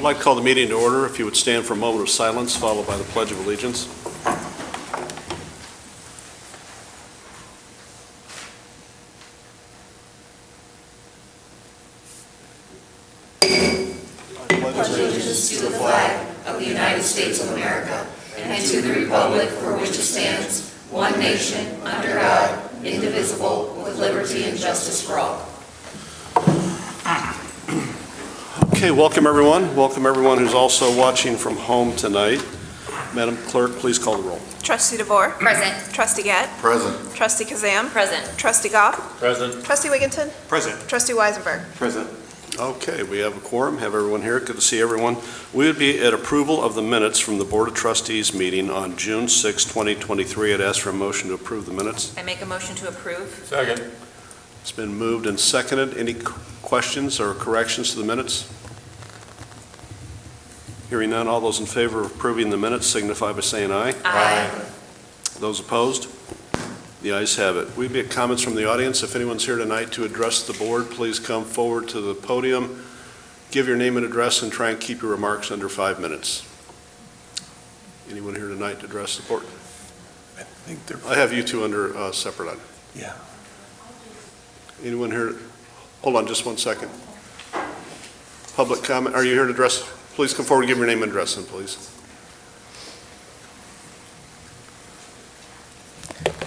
I'd like to call the meeting to order. If you would stand for a moment of silence, followed by the Pledge of Allegiance. Allegiance to the flag of the United States of America and to the republic for which it stands, one nation, under God, indivisible, with liberty and justice for all. Okay, welcome everyone. Welcome everyone who's also watching from home tonight. Madam Clerk, please call the roll. Trustee DeVore. Present. Trustee Gett. Present. Trustee Kazam. Present. Trustee Goff. Present. Trustee Wigginton. Present. Trustee Weisenberg. Present. Okay, we have a quorum, have everyone here. Good to see everyone. We would be at approval of the minutes from the Board of Trustees meeting on June 6, 2023. I'd ask for a motion to approve the minutes. I make a motion to approve. Second. It's been moved and seconded. Any questions or corrections to the minutes? Hearing none, all those in favor of approving the minutes signify by saying aye. Aye. Those opposed? The ayes have it. We'd be at comments from the audience. If anyone's here tonight to address the board, please come forward to the podium, give your name and address, and try and keep your remarks under 5 minutes. Anyone here tonight to address the board? I think they're. I have you two under separate item. Yeah. Anyone here? Hold on just 1 second. Public comment. Are you here to address? Please come forward, give your name and address, and please.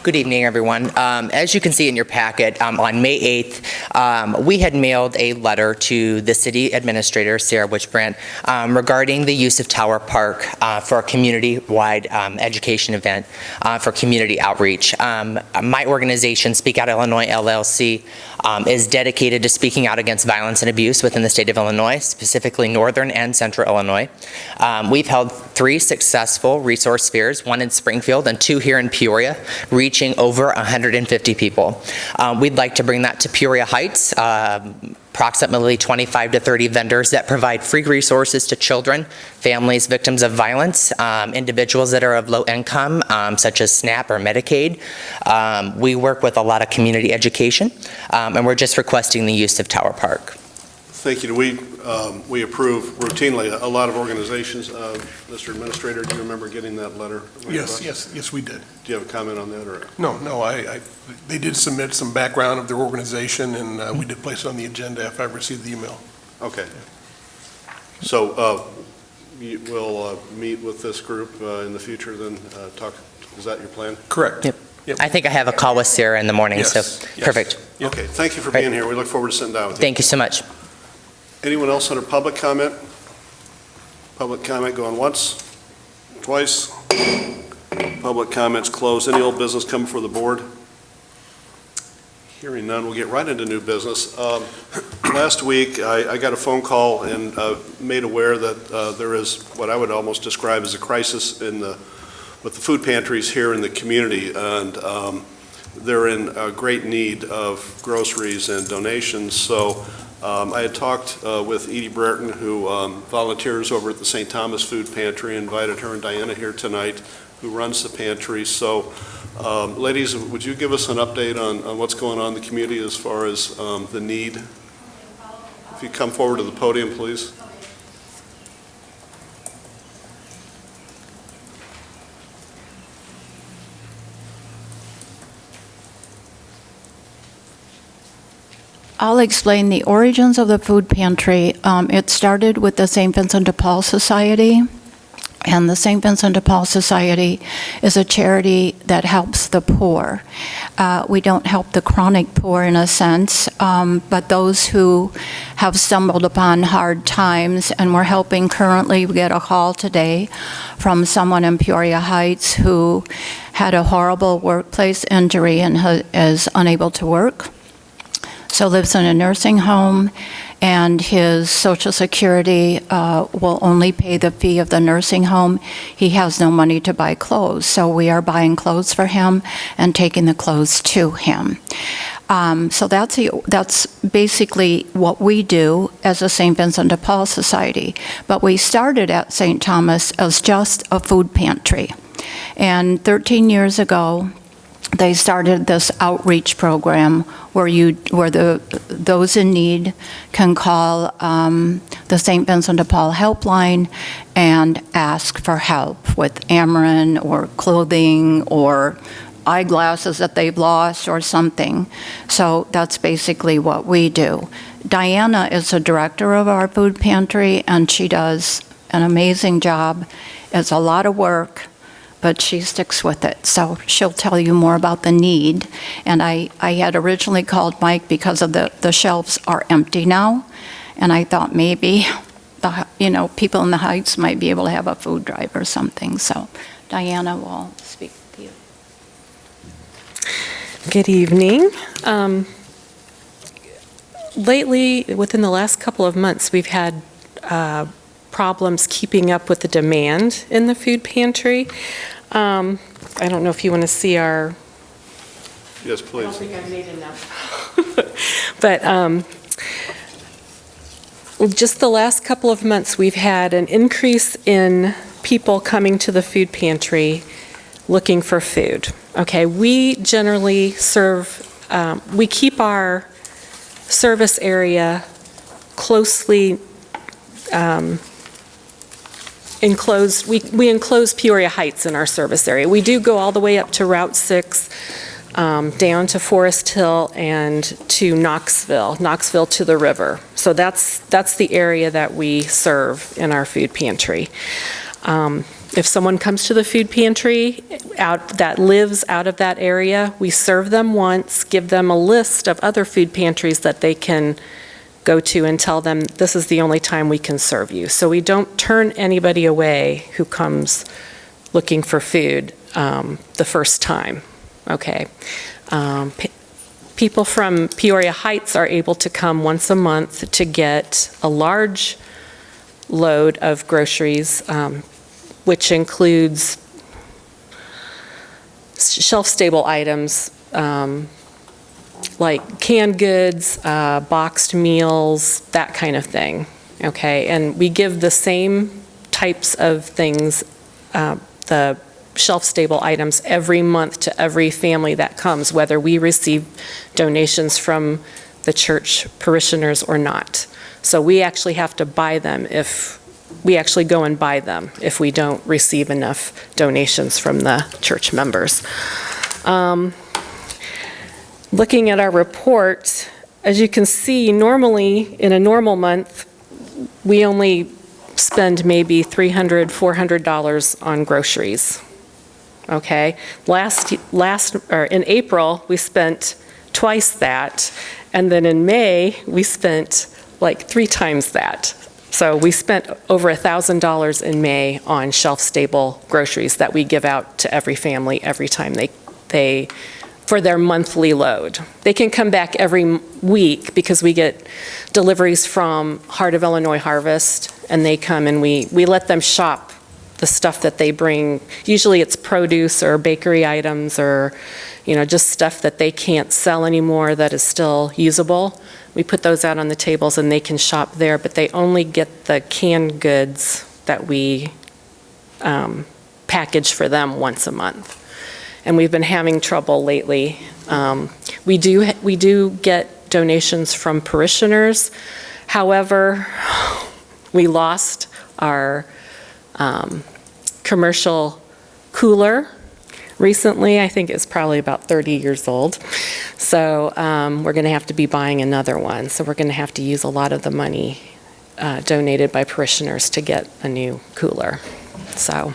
Good evening, everyone. As you can see in your packet, on May 8th, we had mailed a letter to the city administrator, Sarah Witchbrandt, regarding the use of Tower Park for a community-wide education event for community outreach. My organization, Speak Out Illinois LLC, is dedicated to speaking out against violence and abuse within the state of Illinois, specifically northern and central Illinois. We've held 3 successful resource fairs, 1 in Springfield and 2 here in Peoria, reaching over 150 people. We'd like to bring that to Peoria Heights, approximately 25 to 30 vendors that provide free resources to children, families, victims of violence, individuals that are of low income, such as SNAP or Medicaid. We work with a lot of community education, and we're just requesting the use of Tower Park. Thank you. We approve routinely a lot of organizations. Mr. Administrator, do you remember getting that letter? Yes, we did. Do you have a comment on that? Or? No, they did submit some background of their organization, and we did place it on the agenda if I received the email. Okay. So we'll meet with this group in the future, then talk. Is that your plan? Correct. Yep. I think I have a call with Sarah in the morning, Yes. so Yes. perfect. Yep. Okay, thank you for being here. We look forward to sitting down with you. Thank you so much. Anyone else under public comment? Public comment going once, twice. Public comments closed. Any old business come before the board? Hearing none, we'll get right into new business. Last week, I got a phone call and made aware that there is what I would almost describe as a crisis with the food pantries here in the community, and they're in great need of groceries and donations. So I had talked with Edie Brereton, who volunteers over at the St. Thomas Food Pantry, invited her and Diana here tonight, who runs the pantry. So ladies, would you give us an update on what's going on in the community as far as the need? If you come forward to the podium, please. I'll explain the origins of the food pantry. It started with the St. Vincent de Paul Society, and the St. Vincent de Paul Society is a charity that helps the poor. We don't help the chronic poor in a sense, but those who have stumbled upon hard times, and we're helping currently. We get a call today from someone in Peoria Heights who had a horrible workplace injury and is unable to work. So lives in a nursing home, and his Social Security will only pay the fee of the nursing home. He has no money to buy clothes, so we are buying clothes for him and taking the clothes to him. So that's basically what we do as a St. Vincent de Paul Society. But we started at St. Thomas as just a food pantry. And 13 years ago, they started this outreach program where those in need can call the St. Vincent de Paul helpline and ask for help with Amarin or clothing or eyeglasses that they've lost or something. So that's basically what we do. Diana is the director of our food pantry, and she does an amazing job. It's a lot of work, but she sticks with it. So she'll tell you more about the need. And I had originally called Mike because of the shelves are empty now. And I thought maybe, people in the Heights might be able to have a food drive or something. So Diana will speak to you. Good evening. Lately, within the last couple of months, we've had problems keeping up with the demand in the food pantry. I don't know if you want to see our... Yes, please. I don't think I've made enough. But just the last couple of months, we've had an increase in people coming to the food pantry looking for food. Okay, we generally we keep our service area closely enclosed. We enclose Peoria Heights in our service area. We do go all the way up to Route 6, down to Forest Hill and to Knoxville to the river. So that's the area that we serve in our food pantry. If someone comes to the food pantry that lives out of that area, we serve them once, give them a list of other food pantries that they can go to and tell them this is the only time we can serve you. So we don't turn anybody away who comes looking for food the first time, okay? People from Peoria Heights are able to come once a month to get a large load of groceries, which includes shelf-stable items like canned goods, boxed meals, that kind of thing, okay? And we give the same types of things, the shelf-stable items, every month to every family that comes, whether we receive donations from the church parishioners or not. So we actually have to buy them we actually go and buy them if we don't receive enough donations from the church members. Looking at our report, as you can see, normally in a normal month, we only spend maybe $300, $400 on groceries. Okay, in April, we spent twice that, and then in May, we spent like 3 times that. So we spent over $1,000 in May on shelf-stable groceries that we give out to every family every time they for their monthly load. They can come back every week because we get deliveries from Heart of Illinois Harvest, and they come and we let them shop the stuff that they bring. Usually it's produce or bakery items or, just stuff that they can't sell anymore that is still usable. We put those out on the tables and they can shop there, but they only get the canned goods that we package for them once a month. And we've been having trouble lately. We do get donations from parishioners. However, we lost our commercial cooler recently. I think it's probably about 30 years old. So we're going to have to be buying another one. So we're going to have to use a lot of the money donated by parishioners to get a new cooler. So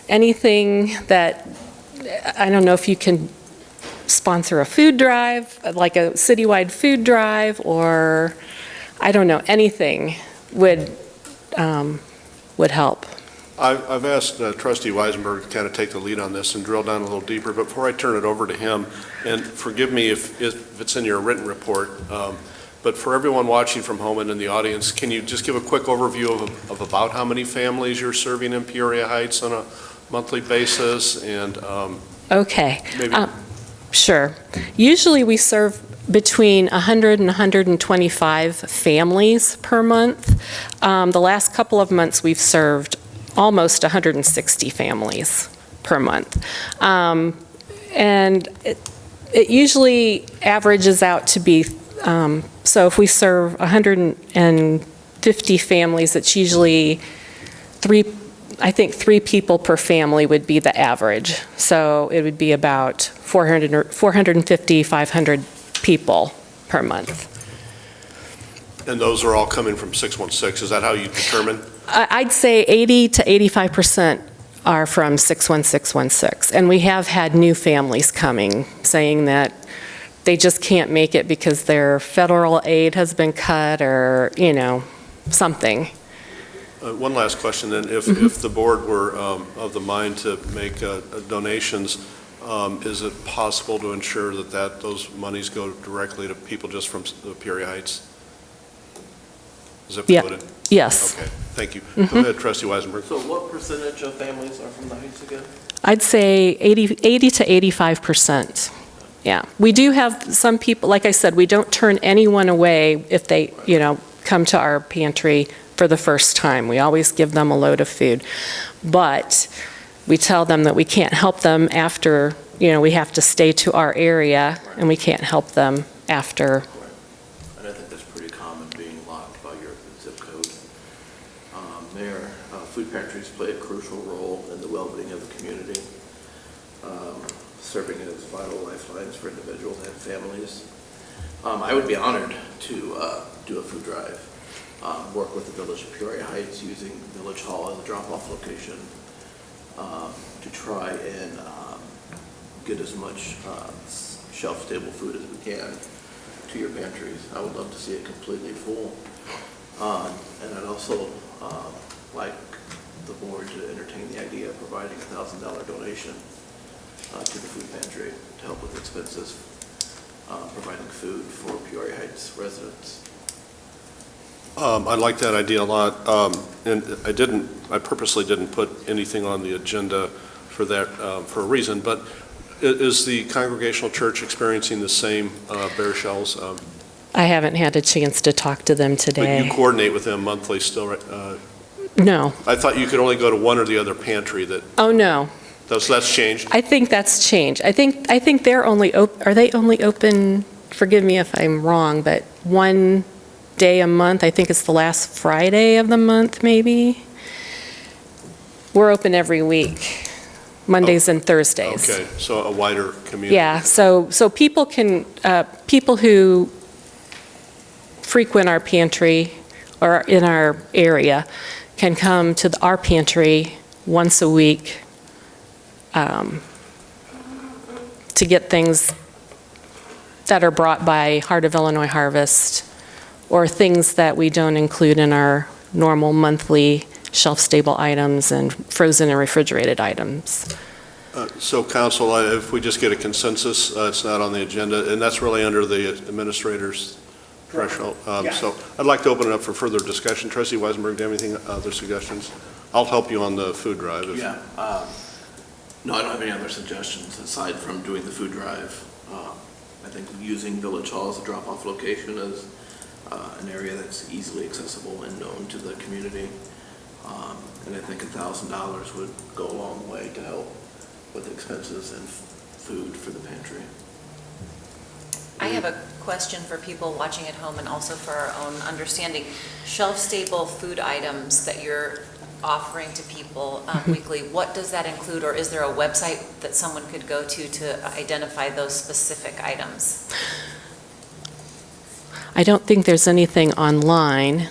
anything that, I don't know if you can sponsor a food drive, like a citywide food drive, or I don't know, anything would help. I've asked Trustee Weisenberg to kind of take the lead on this and drill down a little deeper. But before I turn it over to him, and forgive me if it's in your written report, but for everyone watching from home and in the audience, can you just give a quick overview of about how many families you're serving in Peoria Heights on a monthly basis? And okay, maybe sure. Usually we serve between 100 and 125 families per month. The last couple of months we've served almost 160 families per month. And it usually averages out to be, so if we serve 150 families, it's usually I think three people per family would be the average. So it would be about 450, 500 people per month. And those are all coming from 616, is that how you determine? I'd say 80 to 85% are from 61616. And we have had new families coming saying that they just can't make it because their federal aid has been cut or, something. One last question, then. If the board were of the mind to make donations, is it possible to ensure that those monies go directly to people just from Peoria Heights? Zip Yeah. coded? Yes. Okay, thank you. Go ahead, Trustee Weisenberg. So what percentage of families are from the Heights again? I'd say 80 to 85%. Yeah. We do have some people, like I said, we don't turn anyone away if they, come to our pantry for the first time. We always give them a load of food. But we tell them that we can't help them after, we have to stay to our area, and we can't help them after. And I think that's pretty common, being locked by your zip code. Mayor, food pantries play a crucial role in the well-being of the community, serving as vital lifelines for individuals and families. I would be honored to do a food drive, work with the Village of Peoria Heights using Village Hall as a drop-off location to try and get as much shelf-stable food as we can to your pantries. I would love to see it completely full. And I'd also like the board to entertain the idea of providing a $1,000 donation to the food pantry to help with expenses, providing food for Peoria Heights residents. I like that idea a lot, and I purposely didn't put anything on the agenda for that, for a reason, but is the Congregational Church experiencing the same bare shells? I haven't had a chance to talk to them But today. you coordinate with them monthly still, right? No. I thought you could only go to one or the other pantry Oh, no. so that's changed? I think that's changed. I think they're only, are they only open, forgive me if I'm wrong, but one day a month? I think it's the last Friday of the month, maybe? We're open every week, Mondays and Thursdays. Okay, so a wider community. Yeah, so people can, people who frequent our pantry or in our area can come to our pantry once a week to get things that are brought by Heart of Illinois Harvest or things that we don't include in our normal monthly shelf-stable items and frozen and refrigerated items. So, Council, if we just get a consensus, it's not on the agenda, and that's really under the administrator's threshold. So I'd like to open it up for further discussion. Trustee Weisenberg, do you have anything, other suggestions? I'll help you on the food drive. Yeah. No, I don't have any other suggestions aside from doing the food drive. I think using Village Hall as a drop-off location is an area that's easily accessible and known to the community. And I think $1,000 would go a long way to help with expenses and food for the pantry. I have a question for people watching at home and also for our own understanding. Shelf-stable food items that you're offering to people weekly, what does that include, or is there a website that someone could go to identify those specific items? I don't think there's anything online.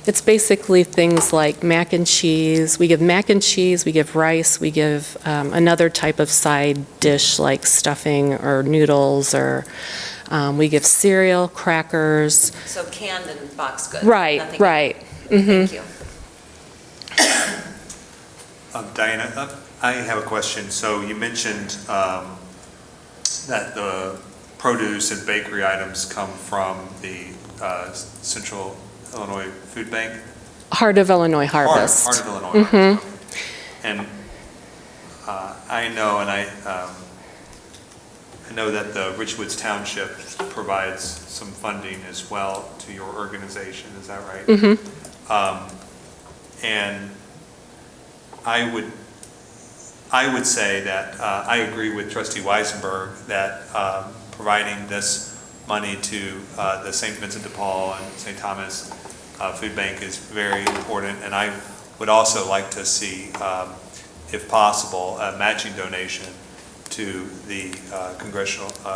It's basically things like mac and cheese. We give mac and cheese, we give rice, we give another type of side dish like stuffing or noodles, or we give cereal, crackers. So canned and boxed goods? Right, nothing- right. Thank you. Diana, I have a question. So you mentioned that the produce and bakery items come from the Central Illinois Food Bank? Heart of Illinois Harvest. Heart of Illinois Harvest. And I know, and I know that the Richwoods Township provides some funding as well to your organization. Is that right? Mm-hmm. And I would say that I agree with Trustee Weisenberg that providing this money to the St. Vincent de Paul and St. Thomas Food Bank is very important, and I would also like to see, if possible, a matching donation to the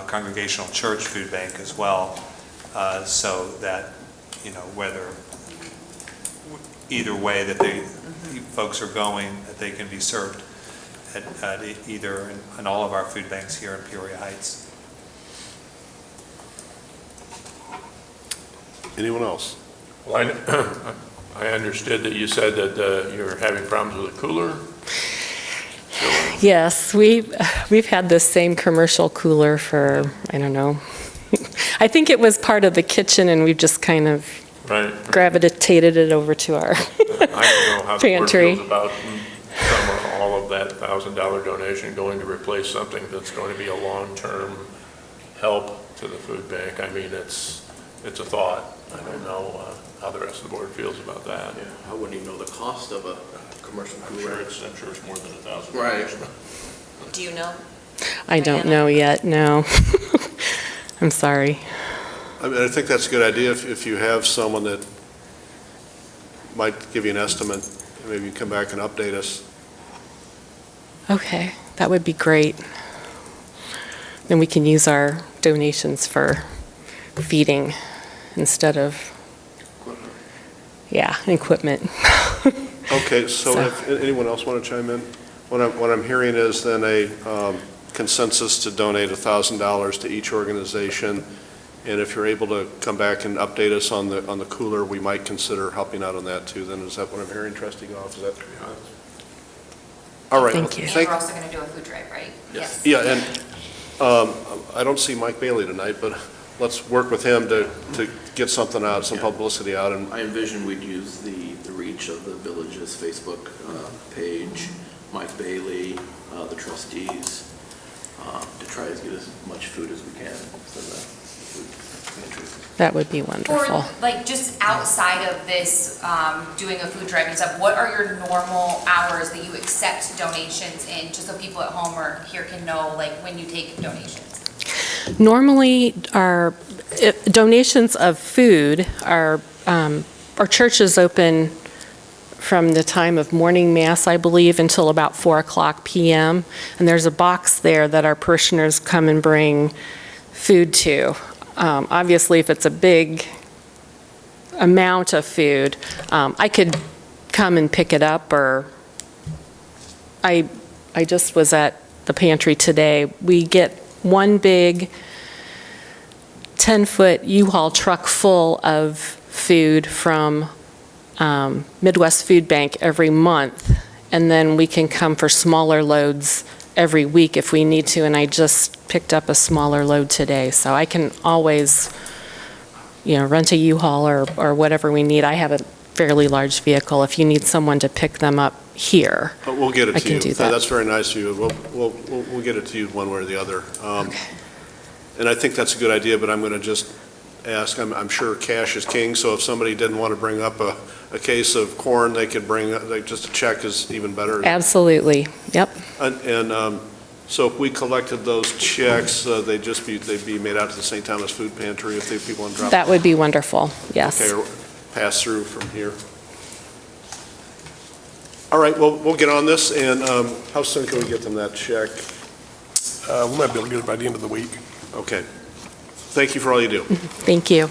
Congregational Church Food Bank as well, so that, whether either way that folks are going, that they can be served at either in all of our food banks here in Peoria Heights. Anyone else? Well, I understood that you said that you're having problems with a cooler. Yes, we've had this same commercial cooler for, I don't know. I think it was part of the kitchen, and we've just kind of gravitated it over to our I don't know how the board pantry. feels about some or all of that $1,000 donation going to replace something that's going to be a long-term help to the food bank. I mean, it's a thought. I don't know how the rest of the board feels about that. Yeah, I wouldn't even know the cost of a commercial cooler. I'm sure it's more than $1,000. Right. Do you know? I don't know yet, no. I'm sorry. I mean, I think that's a good idea if you have someone that might give you an estimate, maybe you come back and update us. Okay, that would be great. Then we can use our donations for feeding instead of, equipment. Okay, so if anyone else want to chime in? What I'm hearing is then a consensus to donate $1,000 to each organization, and if you're able to come back and update us on the cooler, we might consider helping out on that too. Then is that what I'm hearing, Trustee Goff? Is that? All right. Thank you. And we're also going to do a food drive, right? Yes. Yeah, and I don't see Mike Bailey tonight, but let's work with him to get something out, some publicity out. And I envision we'd use the reach of the village's Facebook page, Mike Bailey, the trustees, to try to get as much food as we can from the food pantry. That would be wonderful. Or like just outside of this, doing a food drive and stuff, what are your normal hours that you accept donations in, just so people at home or here can know like when you take donations? Normally, our donations of food, our church is open from the time of morning mass, I believe, until about 4:00 p.m. And there's a box there that our parishioners come and bring food to. Obviously, if it's a big amount of food, I could come and pick it up, or I just was at the pantry today. We get one big 10-foot U-Haul truck full of food from Midwest Food Bank every month, and then we can come for smaller loads every week if we need to, and I just picked up a smaller load today, so I can always, rent a U-Haul or whatever we need. I have a fairly large vehicle. If you need someone to pick them up here, but we'll get it I to can you. do that. That's very nice of you. We'll get it to you one way or the other. Okay. And I think that's a good idea, but I'm going to just ask, I'm sure cash is king, so if somebody didn't want to bring up a case of corn, they could bring, just a check is even better. Absolutely, yep. And so if we collected those checks, they'd be made out to the St. Thomas Food Pantry if people want to drop. That would be wonderful, yes. Okay, or pass through from here. All right, well, we'll get on this, and how soon can we get them that check? We might be able to get it by the end of the week. Okay. Thank you for all you do. Thank you.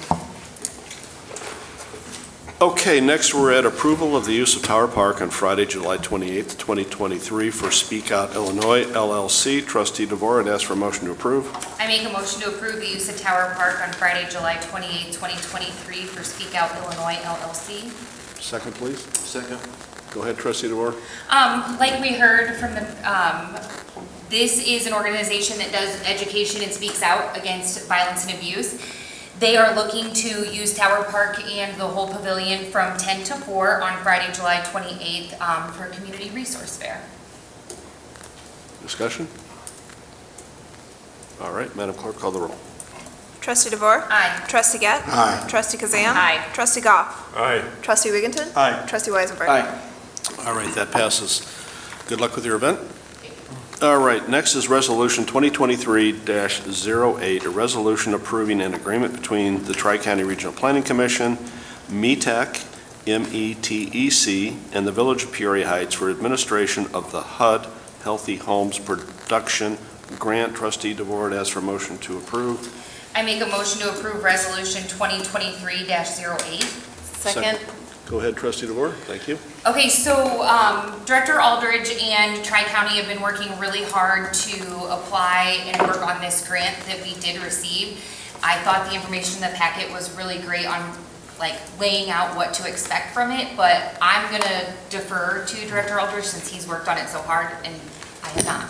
Okay, next we're at approval of the use of Tower Park on Friday, July 28th, 2023 for Speak Out Illinois LLC. Trustee DeVore, I'd ask for a motion to approve. I make a motion to approve the use of Tower Park on Friday, July 28, 2023 for Speak Out Illinois LLC. Second, please. Second. Go ahead, Trustee DeVore. Like we heard from the, this is an organization that does education and speaks out against violence and abuse. They are looking to use Tower Park and the whole pavilion from 10 to 4 on Friday, July 28th for a community resource fair. Discussion? All right, Madam Clerk, call the roll. Trustee DeVore? Aye. Trustee Gett? Aye. Trustee Kazan? Aye. Trustee Goff? Aye. Trustee Wigginton? Aye. Trustee Weisenberg? Aye. All right, that passes. Good luck with your event. All right, next is Resolution 2023-08, a resolution approving an agreement between the Tri-County Regional Planning Commission, METEC, METEC, and the Village of Peoria Heights for administration of the HUD Healthy Homes Production Grant. Trustee DeVore asks for a motion to approve. I make a motion to approve Resolution 2023-08. Second. Go ahead, Trustee DeVore. Thank you. Okay, so Director Aldridge and Tri-County have been working really hard to apply and work on this grant that we did receive. I thought the information in the packet was really great on like laying out what to expect from it, but I'm gonna defer to Director Aldridge since he's worked on it so hard and I have not.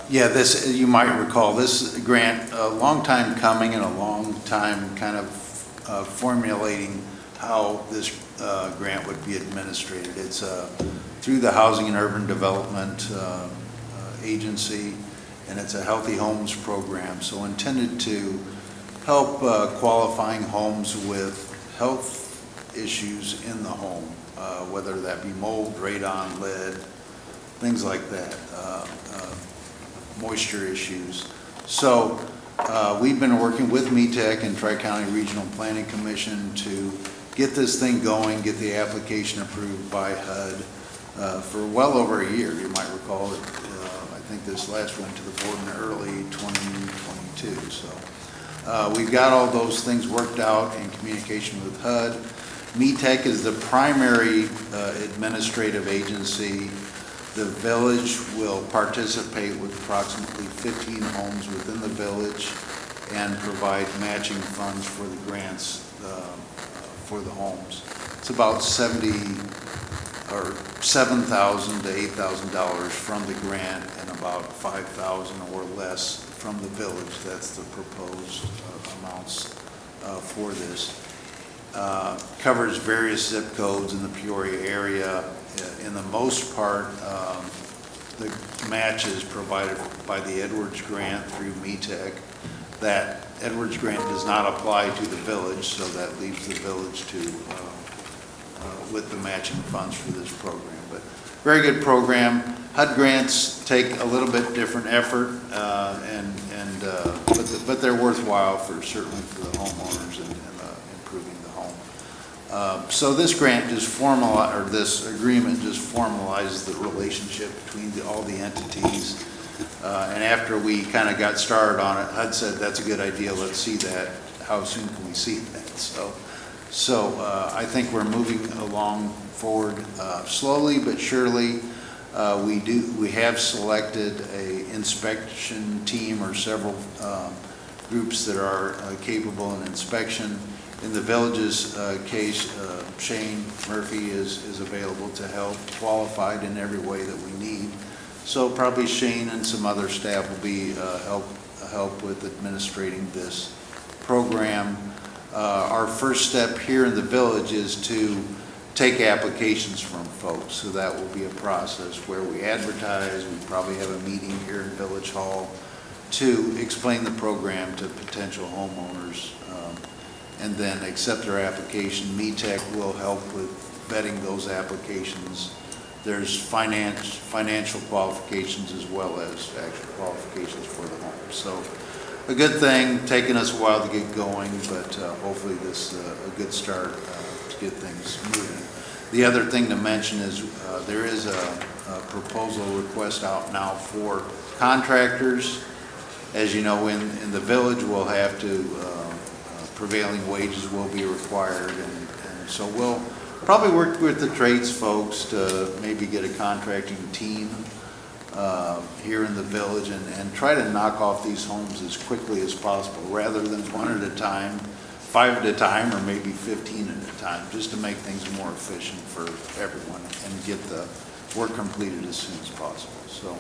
Yeah, this, you might recall, this grant, a long time coming and a long time kind of formulating how this grant would be administrated. It's through the Housing and Urban Development Agency, and it's a Healthy Homes program, so intended to help qualifying homes with health issues in the home, whether that be mold, radon, lead, things like that, moisture issues. So we've been working with METEC and Tri-County Regional Planning Commission to get this thing going, get the application approved by HUD for well over a year. You might recall that I think this last went to the board in early 2022. So we've got all those things worked out in communication with HUD. METEC is the primary administrative agency. The village will participate with approximately 15 homes within the village and provide matching funds for the grants for the homes. It's about $7,000 to $8,000 from the grant and about $5,000 or less from the village. That's the proposed amounts for this. Covers various zip codes in the Peoria area. In the most part, the match is provided by the Edwards Grant through METEC. That Edwards Grant does not apply to the village, so that leaves the village with the matching funds for this program. But very good program. HUD grants take a little bit different effort, but they're worthwhile certainly for the homeowners and improving the home. So this grant just this agreement just formalizes the relationship between all the entities. And after we kind of got started on it, HUD said, that's a good idea, let's see that. How soon can we see that? So I think we're moving along forward slowly but surely. We have selected a inspection team or several groups that are capable in inspection. In the village's case, Shane Murphy is available to help, qualified in every way that we need. So probably Shane and some other staff will be help with administrating this program. Our first step here in the village is to take applications from folks. So that will be a process where we advertise. We probably have a meeting here in Village Hall to explain the program to potential homeowners, and then accept their application. METEC will help with vetting those applications. There's financial qualifications as well as actual qualifications for the home. So a good thing, taking us a while to get going, but hopefully this is a good start to get things moving. The other thing to mention is there is a proposal request out now for contractors. As you know, in the village, we'll have to, prevailing wages will be required, and so we'll probably work with the trades folks to maybe get a contracting team here in the village and try to knock off these homes as quickly as possible, rather than one at a time, 5 at a time, or maybe 15 at a time, just to make things more efficient for everyone and get the work completed as soon as possible. So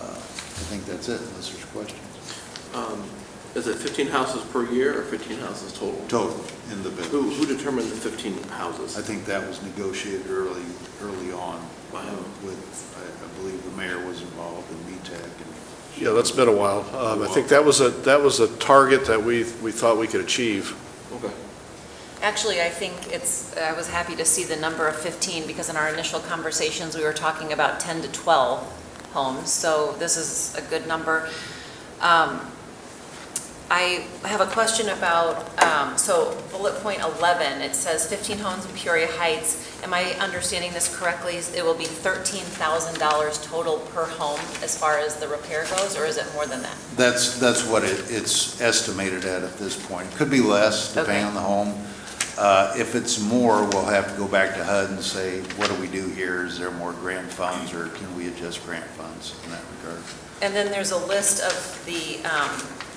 I think that's it, unless there's questions. Is it 15 houses per year or 15 houses total? Total in the village. Who determined the 15 houses? I think that was negotiated early on. Wow. With, I believe the mayor was involved in METEC. And Yeah, that's been a while. I think that was a target that we thought we could achieve. Okay. Actually, I think I was happy to see the number of 15 because in our initial conversations, we were talking about 10 to 12 homes, so this is a good number. I have a question about, so bullet point 11, it says 15 homes in Peoria Heights. Am I understanding this correctly? It will be $13,000 total per home as far as the repair goes, or is it more than that? That's what it's estimated at this point. Could be less, depending on the home. If it's more, we'll have to go back to HUD and say, what do we do here? Is there more grant funds, or can we adjust grant funds in that regard? And then there's a list of the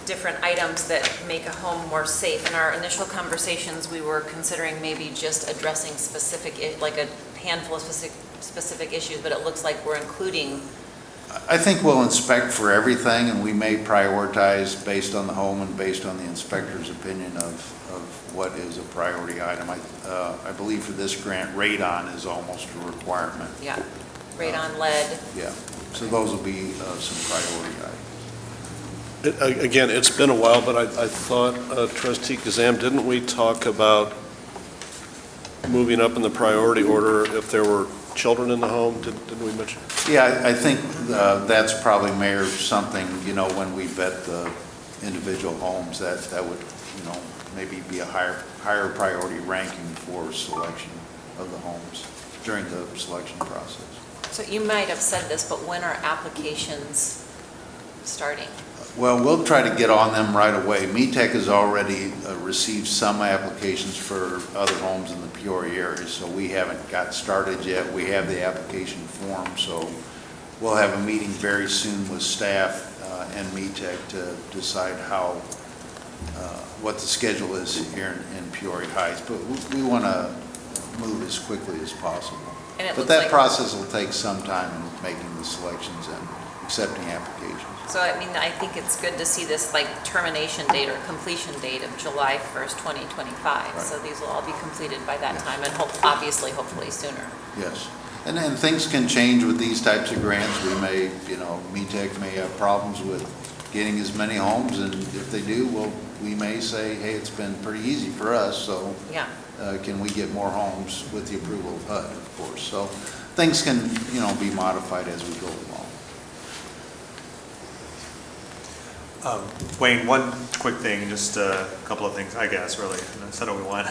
different items that make a home more safe. In our initial conversations, we were considering maybe just addressing specific, like a handful of specific issues, but it looks like we're including. I think we'll inspect for everything, and we may prioritize based on the home and based on the inspector's opinion of what is a priority item. I believe for this grant, radon is almost a requirement. Yeah, radon, lead. Yeah, so those will be some priority items. Again, it's been a while, but I thought, Trustee Kazam, didn't we talk about moving up in the priority order if there were children in the home? Didn't we mention? Yeah, I think that's probably, Mayor, something, when we vet the individual homes, that would, maybe be a higher priority ranking for selection of the homes during the selection process. So you might have said this, but when are applications starting? Well, we'll try to get on them right away. METEC has already received some applications for other homes in the Peoria area, so we haven't got started yet. We have the application form, so we'll have a meeting very soon with staff and METEC to decide what the schedule is here in Peoria Heights. But we want to move as quickly as possible. But that process will take some time in making the selections and accepting applications. So I think it's good to see this termination date or completion date of July 1st, 2025. Right. So these will all be completed by that time, and hopefully sooner. Yes. And then things can change with these types of grants. We may, METEC may have problems with getting as many homes, and if they do, we may say, hey, it's been pretty easy for us, so yeah. Can we get more homes with the approval of HUD, of course. So things can, be modified as we go along. Wayne, one quick thing, just a couple of things, I guess, really, instead of one.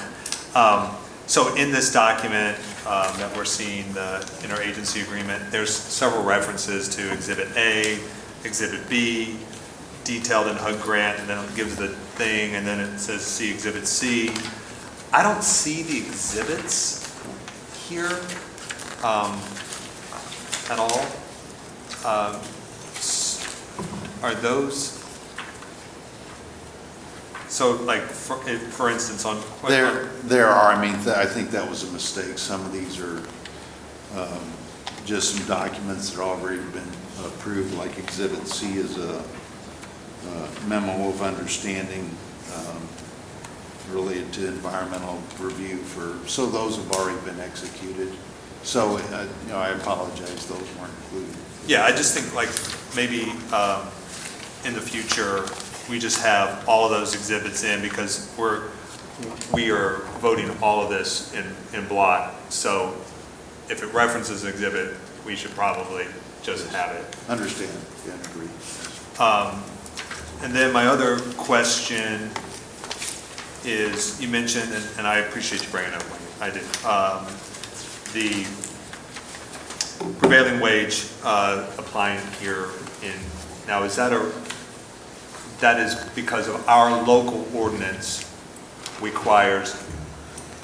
So in this document that we're seeing, the interagency agreement, there's several references to Exhibit A, Exhibit B, detailed in HUD grant, and then it gives the thing, and then it says see Exhibit C. I don't see the exhibits here at all. Are those? So for instance, on... There are, I think that was a mistake. Some of these are just some documents that have already been approved, like Exhibit C is a memo of understanding related to environmental review so those have already been executed. So, I apologize, those weren't included. Yeah, I just think maybe in the future, we just have all of those exhibits in, because we are voting all of this in block. So if it references an exhibit, we should probably just have it. Understand, yeah, agree. And then my other question is, you mentioned, and I appreciate you bringing it up, I did, the prevailing wage applying here now is that is because of our local ordinance requires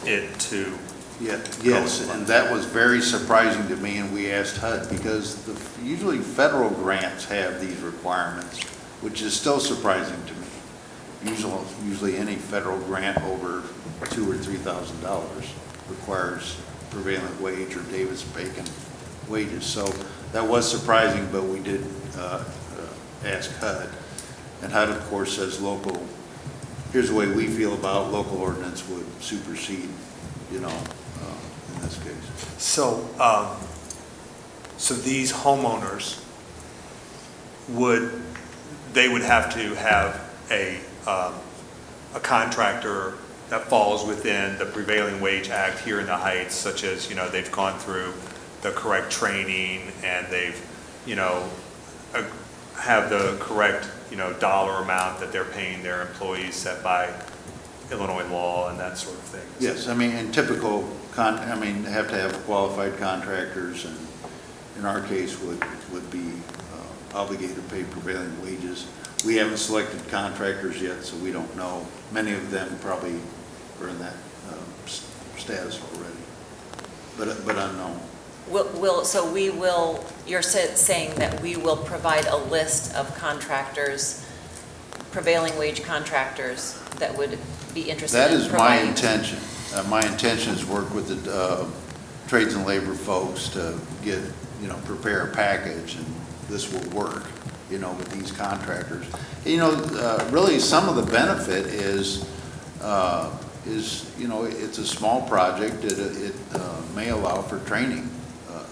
it to Yes, and that was very surprising to me, and we asked HUD, because usually federal grants have these requirements, which is still surprising to me. Usually any federal grant over $2,000 or $3,000 requires prevailing wage or Davis-Bacon wages. So that was surprising, but we did ask HUD. And HUD, of course, says here's the way we feel about local ordinance would supersede, in this case. So, so these homeowners would have to have a contractor that falls within the Prevailing Wage Act here in the Heights, such as, they've gone through the correct training and they've you know, have the correct, you know, dollar amount that they're paying their employees set by Illinois law and that sort of thing. Yes, I mean, in typical, they have to have qualified contractors, and in our case would be obligated to pay prevailing wages. We haven't selected contractors yet, so we don't know. Many of them probably are in that status already, but unknown. You're saying that we will provide a list of contractors, prevailing wage contractors that would be interested That in is my providing? intention. My intention is work with the trades and labor folks to get, prepare a package, and this will work, with these contractors. Really some of the benefit is, it's a small project. It may allow for training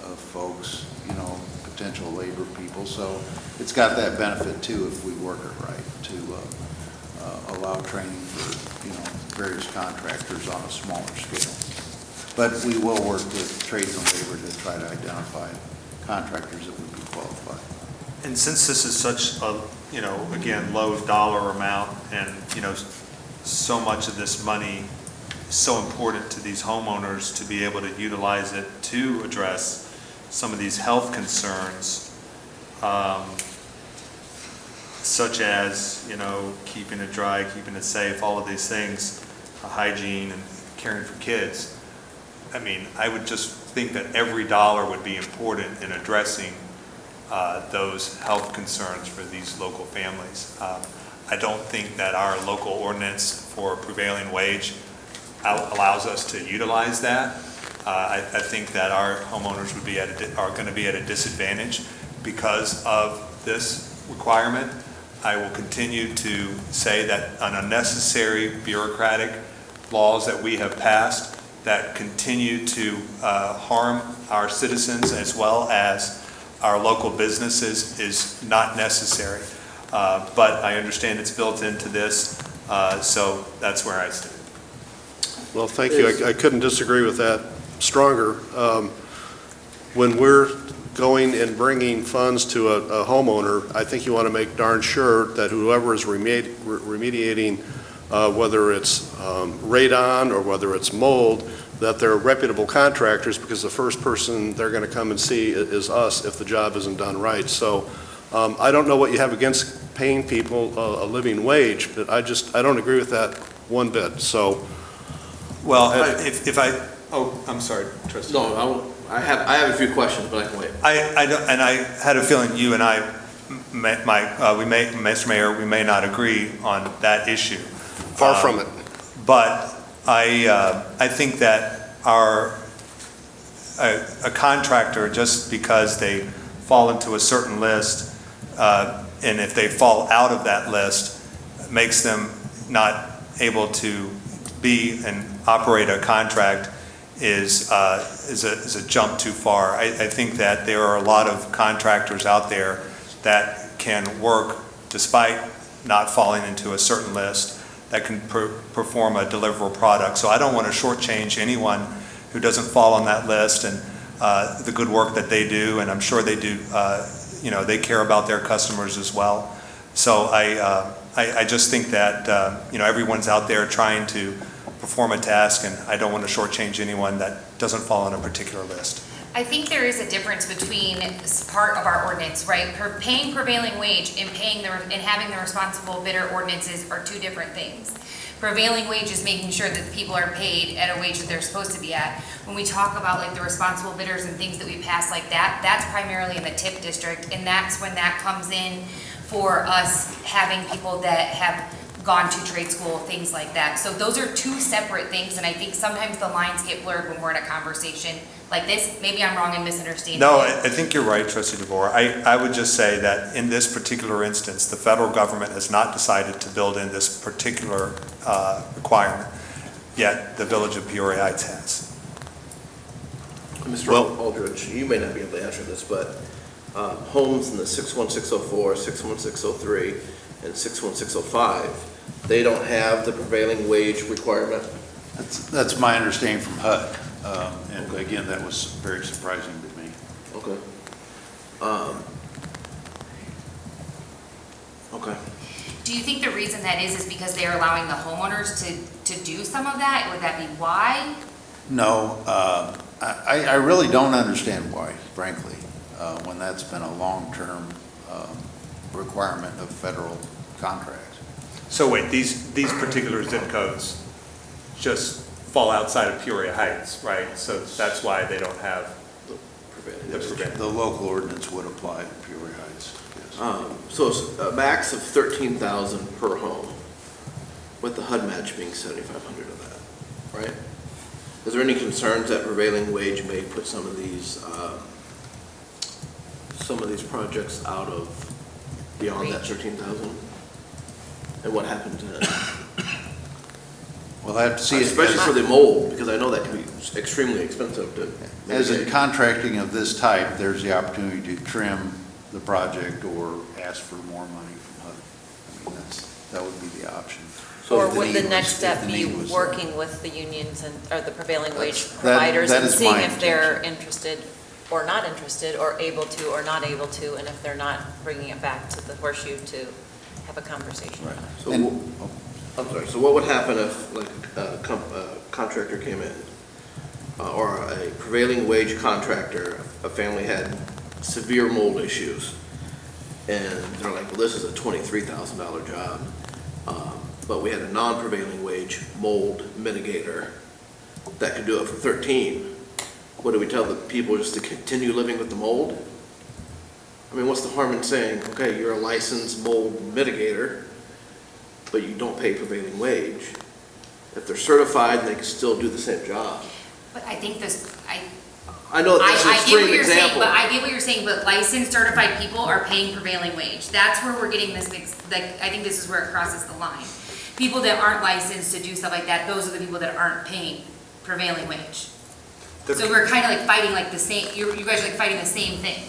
of folks, potential labor people. So it's got that benefit too if we work it right to allow training for, various contractors on a smaller scale. But we will work with trades and labor to try to identify contractors that would be qualified. And since this is such a, again, low dollar amount, and, so much of this money is so important to these homeowners to be able to utilize it to address some of these health concerns, such as, keeping it dry, keeping it safe, all of these things, hygiene and caring for kids. I mean, I would just think that every dollar would be important in addressing those health concerns for these local families. I don't think that our local ordinance for prevailing wage allows us to utilize that. I think that our homeowners would be are going to be at a disadvantage because of this requirement. I will continue to say that an unnecessary bureaucratic laws that we have passed that continue to harm our citizens as well as our local businesses is not necessary. But I understand it's built into this, so that's where I stand. Well, thank you. I couldn't disagree with that stronger. When we're going and bringing funds to a homeowner, I think you want to make darn sure that whoever is remediating, whether it's radon or whether it's mold, that they're reputable contractors, because the first person they're going to come and see is us if the job isn't done right. So I don't know what you have against paying people a living wage, but I don't agree with that one bit. So, well, I'm sorry, Trustee. No, I have a few questions, but I can wait. I don't, and I had a feeling you and I, Mr. Mayor, we may not agree on that issue. Far from it. But I think that a contractor, just because they fall into a certain list, and if they fall out of that list, makes them not able to be and operate a contract is a jump too far. I think that there are a lot of contractors out there that can work despite not falling into a certain list, that can perform a deliverable product. So I don't want to shortchange anyone who doesn't fall on that list, and the good work that they do, and I'm sure they do, they care about their customers as well. So I just think that, everyone's out there trying to perform a task, and I don't want to shortchange anyone that doesn't fall on a particular list. I think there is a difference between part of our ordinance, right? Paying prevailing wage and having the responsible bidder ordinances are two different things. Prevailing wage is making sure that people are paid at a wage that they're supposed to be at. When we talk about like the responsible bidders and things that we pass like that, that's primarily in the TIP district, and that's when that comes in for us having people that have gone to trade school, things like that. So those are two separate things, and I think sometimes the lines get blurred when we're in a conversation like this. Maybe I'm wrong and misunderstanding. No, I think you're right, Trustee DeVore. I would just say that in this particular instance, the federal government has not decided to build in this particular requirement, yet the Village of Peoria Heights has. Mr. Aldridge, you may not be able to answer this, but homes in the 61604, 61603, and 61605, they don't have the prevailing wage requirement? That's my understanding from HUD. And again, that was very surprising to me. Okay. Okay. Do you think the reason that is because they are allowing the homeowners to do some of that? Would that be why? No, I really don't understand why, frankly, when that's been a long-term requirement of federal contracts. So wait, these particular zip codes just fall outside of Peoria Heights, right? So that's why they don't have the prevailing. The local ordinance would apply to Peoria Heights, yes. So it's a max of 13,000 per home, with the HUD match being 7,500 of that, right? Is there any concerns that prevailing wage may put some of these projects out of beyond that 13,000? And what happened to that? We'll have to see it. Especially for the mold, because I know that can be extremely expensive to As in mitigate. contracting of this type, there's the opportunity to trim the project or ask for more money from HUD. I mean, that would be the option. Or if the would the need next was- step if the be need was working with the unions and, or the prevailing wage That providers and is seeing my if they're interested or not interested, or able to or not able to, and if they're not, bringing it back to the horseshoe to have a conversation? Right. So, And- I'm sorry, so what would happen if, like, a contractor came in, or a prevailing wage contractor, a family had severe mold issues, and they're like, well, this is a $23,000 job, but we had a non-prevailing wage mold mitigator that could do it for 13. What do we tell the people, just to continue living with the mold? I mean, what's the harm in saying, okay, you're a licensed mold mitigator, but you don't pay prevailing wage? If they're certified, they can still do the same job. But I think I know that's an I get extreme what you're saying, example. but I get what you're saying, but licensed certified people are paying prevailing wage. That's where we're getting this mix, like, I think this is where it crosses the line. People that aren't licensed to do stuff like that, those are the people that aren't paying prevailing wage. So we're kind of like fighting like the same, you guys are like fighting the same thing.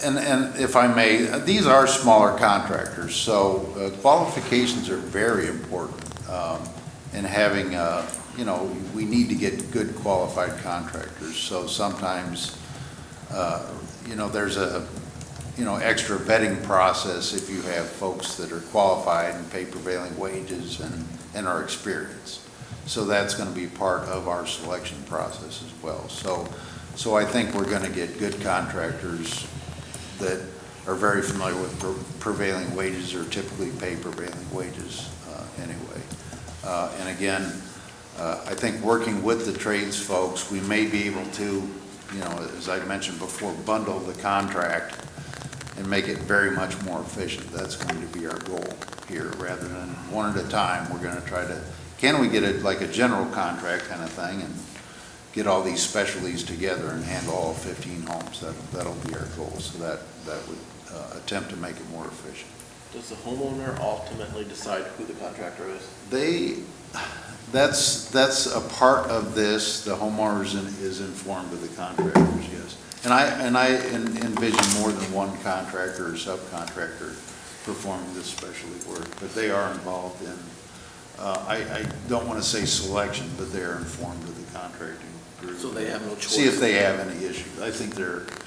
And if I may, these are smaller contractors, so qualifications are very important in having, we need to get good qualified contractors. So sometimes, there's a, extra vetting process if you have folks that are qualified and pay prevailing wages and are experienced. So that's going to be part of our selection process as well. So I think we're going to get good contractors that are very familiar with prevailing wages or typically pay prevailing wages anyway. And again, I think working with the trades folks, we may be able to, as I mentioned before, bundle the contract and make it very much more efficient. That's going to be our goal here. Rather than one at a time, we're going to try to, can we get it like a general contract kind of thing and get all these specialties together and handle all 15 homes? That'll be our goal. So that would attempt to make it more efficient. Does the homeowner ultimately decide who the contractor is? That's a part of this. The homeowner is informed of the contractors, yes. And I envision more than one contractor or subcontractor performing this specialty work, but they are involved in, I don't want to say selection, but they are informed of the contracting group. So they have no choice? See if they have any issues. I think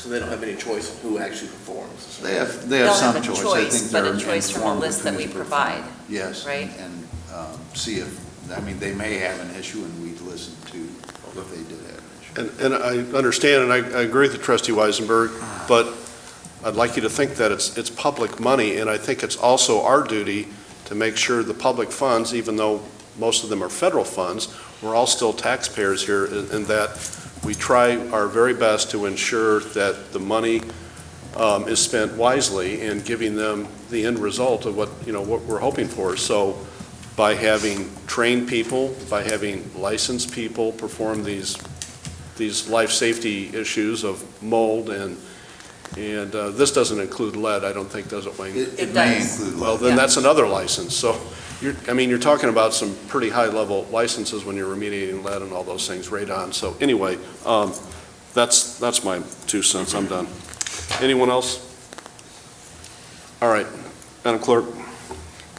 So they don't have any choice in who actually performs? they have They'll some have a choice. I choice, think but they're a choice from a informed of list that we who's provide. performing. Yes. Right? And see if, they may have an issue and we'd listen to if they did have an issue. And I understand, and I agree with Trustee Weisenberg, but I'd like you to think that it's public money, and I think it's also our duty to make sure the public funds, even though most of them are federal funds, we're all still taxpayers here, and that we try our very best to ensure that the money is spent wisely and giving them the end result of what we're hoping for. So by having trained people, by having licensed people perform these life safety issues of mold and this doesn't include lead, I don't think, does it, Wayne? It may include lead. Well, then that's another license. So you're talking about some pretty high-level licenses when you're remediating lead and all those things, radon. So anyway, that's my 2 cents. I'm done. Anyone else? All right, Madam Clerk.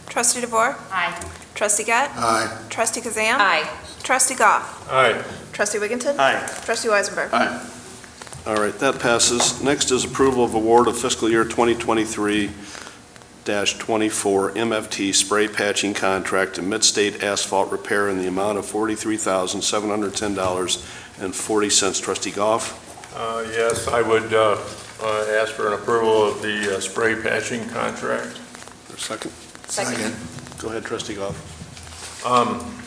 Trustee DeVore? Aye. Trustee Gett? Aye. Trustee Kazan? Aye. Trustee Goff? Aye. Trustee Wigginton? Aye. Trustee Weisenberg? Aye. All right, that passes. Next is approval of award of fiscal year 2023 MFT spray patching contract to Midstate Asphalt Repair in the amount of $43,710.40. Trustee Goff? Yes, I would ask for an approval of the spray patching contract. For a second? Second. Go ahead, Trustee Goff.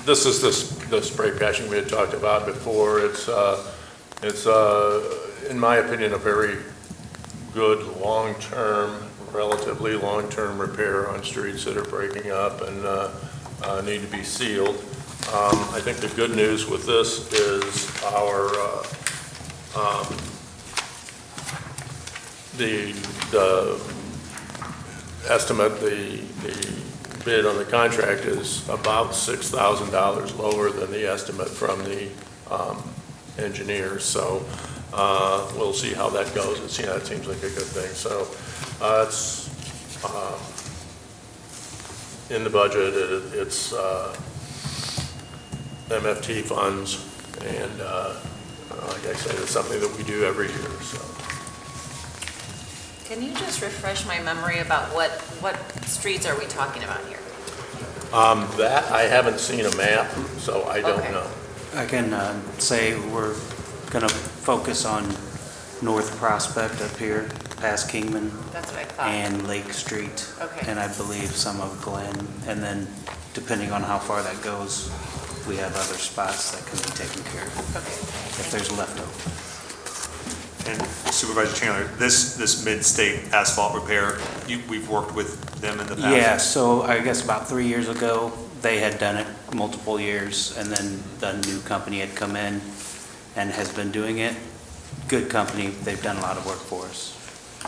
This is the spray patching we had talked about before. It's in my opinion, a very good long-term, relatively long-term repair on streets that are breaking up and need to be sealed. I think the good news with this is our the estimate, the bid on the contract is about $6,000 lower than the estimate from the engineers. So we'll see how that goes. It seems like a good thing. So it's in the budget. It's MFT funds, and like I said, it's something that we do every year. So. Can you just refresh my memory about what streets are we talking about here? That I haven't seen a map, so I don't know. I can say we're going to focus on North Prospect up here, past Kingman. That's what I thought. And Lake Street. Okay. And I believe some of Glen. And then depending on how far that goes, we have other spots that can be taken care of. Okay. If there's leftover. And Supervisor Chandler, this Mid-State Asphalt Repair, we've worked with them in the past? Yeah, so I guess about 3 years ago, they had done it multiple years, and then the new company had come in and has been doing it. Good company, they've done a lot of work for us.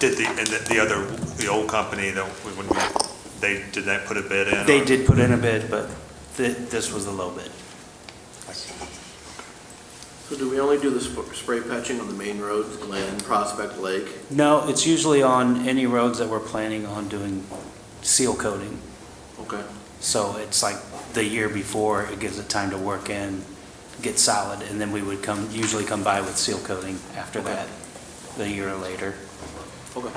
Did the old company, did they put a bid in? They did put in a bid, but this was the low bid. So do we only do the spray patching on the main roads, Glen, Prospect, Lake? No, it's usually on any roads that we're planning on doing seal coating. Okay. So it's like the year before, it gives it time to work in, get solid, and then we would usually come by with seal coating after that, a year later. Okay.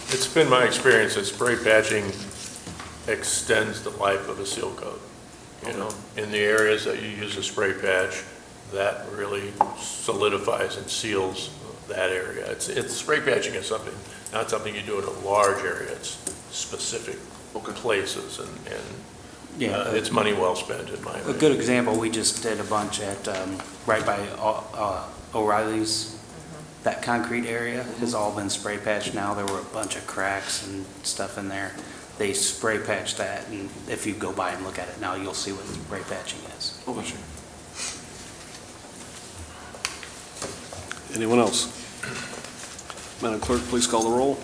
It's been my experience that spray patching extends the life of a seal coat. You know, in the areas that you use a spray patch, that really solidifies and seals that area. It's spray patching is not something you do in a large area. It's specific places, and it's money well spent in my opinion. A good example, we just did a bunch at right by O'Reilly's. That concrete area has all been spray patched now. There were a bunch of cracks and stuff in there. They spray patched that, and if you go by and look at it now, you'll see what spray patching is. Okay. Anyone else? Madam Clerk, please call the roll.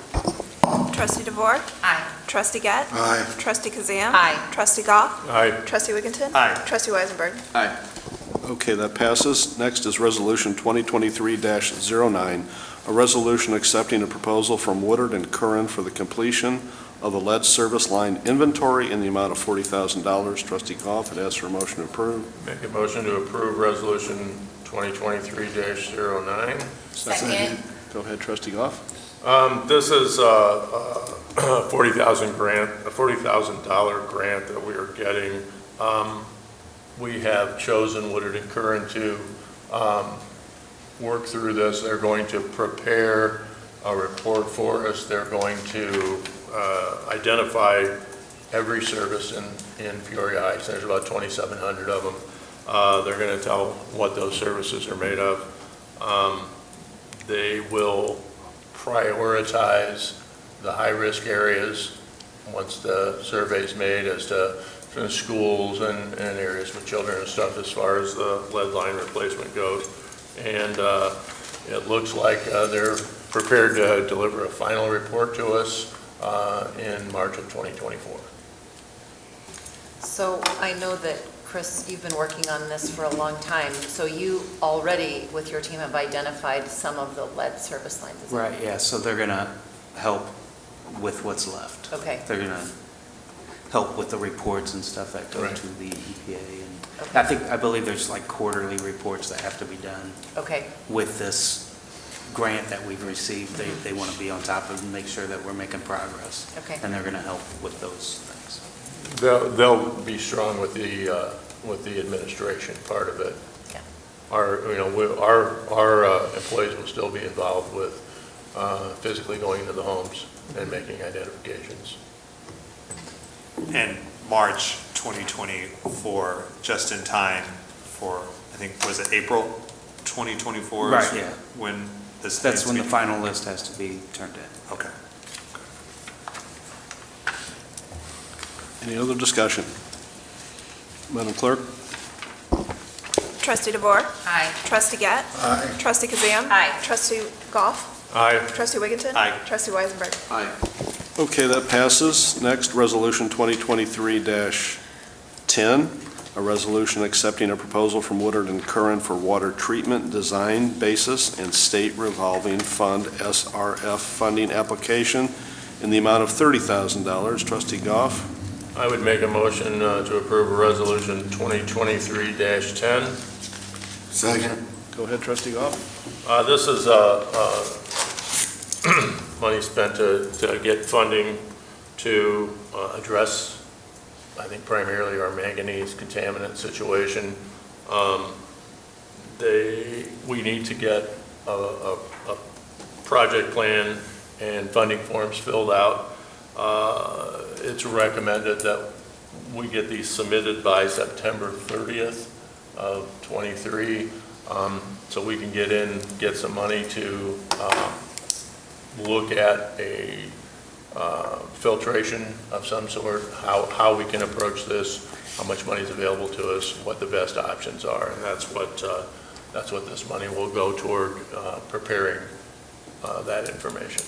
Trustee DeVore? Aye. Trustee Gett? Aye. Trustee Kazan? Aye. Trustee Goff? Aye. Trustee Wigginton? Aye. Trustee Weisenberg? Aye. Okay, that passes. Next is Resolution 2023-09, a resolution accepting a proposal from Woodard and Curran for the completion of the lead service line inventory in the amount of $40,000. Trustee Goff, it asks for a motion to approve. Make a motion to approve resolution 2023-09. Second. Go ahead, Trustee Goff. This is a $40,000 grant that we are getting. We have chosen Woodard and Curran to work through this. They're going to prepare a report for us. They're going to identify every service in Peoria Heights. There's about 2,700 of them. They're going to tell what those services are made of. They will prioritize the high-risk areas once the survey's made as to schools and areas with children and stuff as far as the lead line replacement goes. And it looks like they're prepared to deliver a final report to us in March of 2024. So I know that, Chris, you've been working on this for a long time. So you already, with your team, have identified some of the lead service lines. Is that Right, yeah, so they're going to help with what's left. Okay. They're going to help with the reports and stuff that go Right. to the EPA. And Okay. I believe there's like quarterly reports that have to be done Okay. with grant that we've received, they want to be on top of and make sure that we're making progress. Okay. And they're going to help with those things. They'll be strong with the administration part of it. Yeah. Our employees will still be involved with physically going into the homes and making identifications. And March 2024, just in time for, I think, was it April 2024? Right, yeah. When this. That's needs when to the be- final list has to be turned in. Okay. Any other discussion? Madam Clerk? Trustee DeVore. Aye. Trustee Gett. Aye. Trustee Kazan. Aye. Trustee Goff. Aye. Trustee Wigginton. Aye. Trustee Weisenberg. Aye. Okay, that passes. Next, Resolution 2023-10, a resolution accepting a proposal from Woodard and Curran for water treatment design basis and state revolving fund SRF funding application in the amount of $30,000. Trustee Goff? I would make a motion to approve a resolution 2023-10. Second. Go ahead, Trustee Goff. This is money spent to get funding to address, I think primarily our manganese contaminant situation. We need to get a project plan and funding forms filled out. It's recommended that we get these submitted by September 30th of '23, so we can get some money to look at a filtration of some sort, how we can approach this, how much money is available to us, what the best options are, and that's what this money will go toward, preparing that information.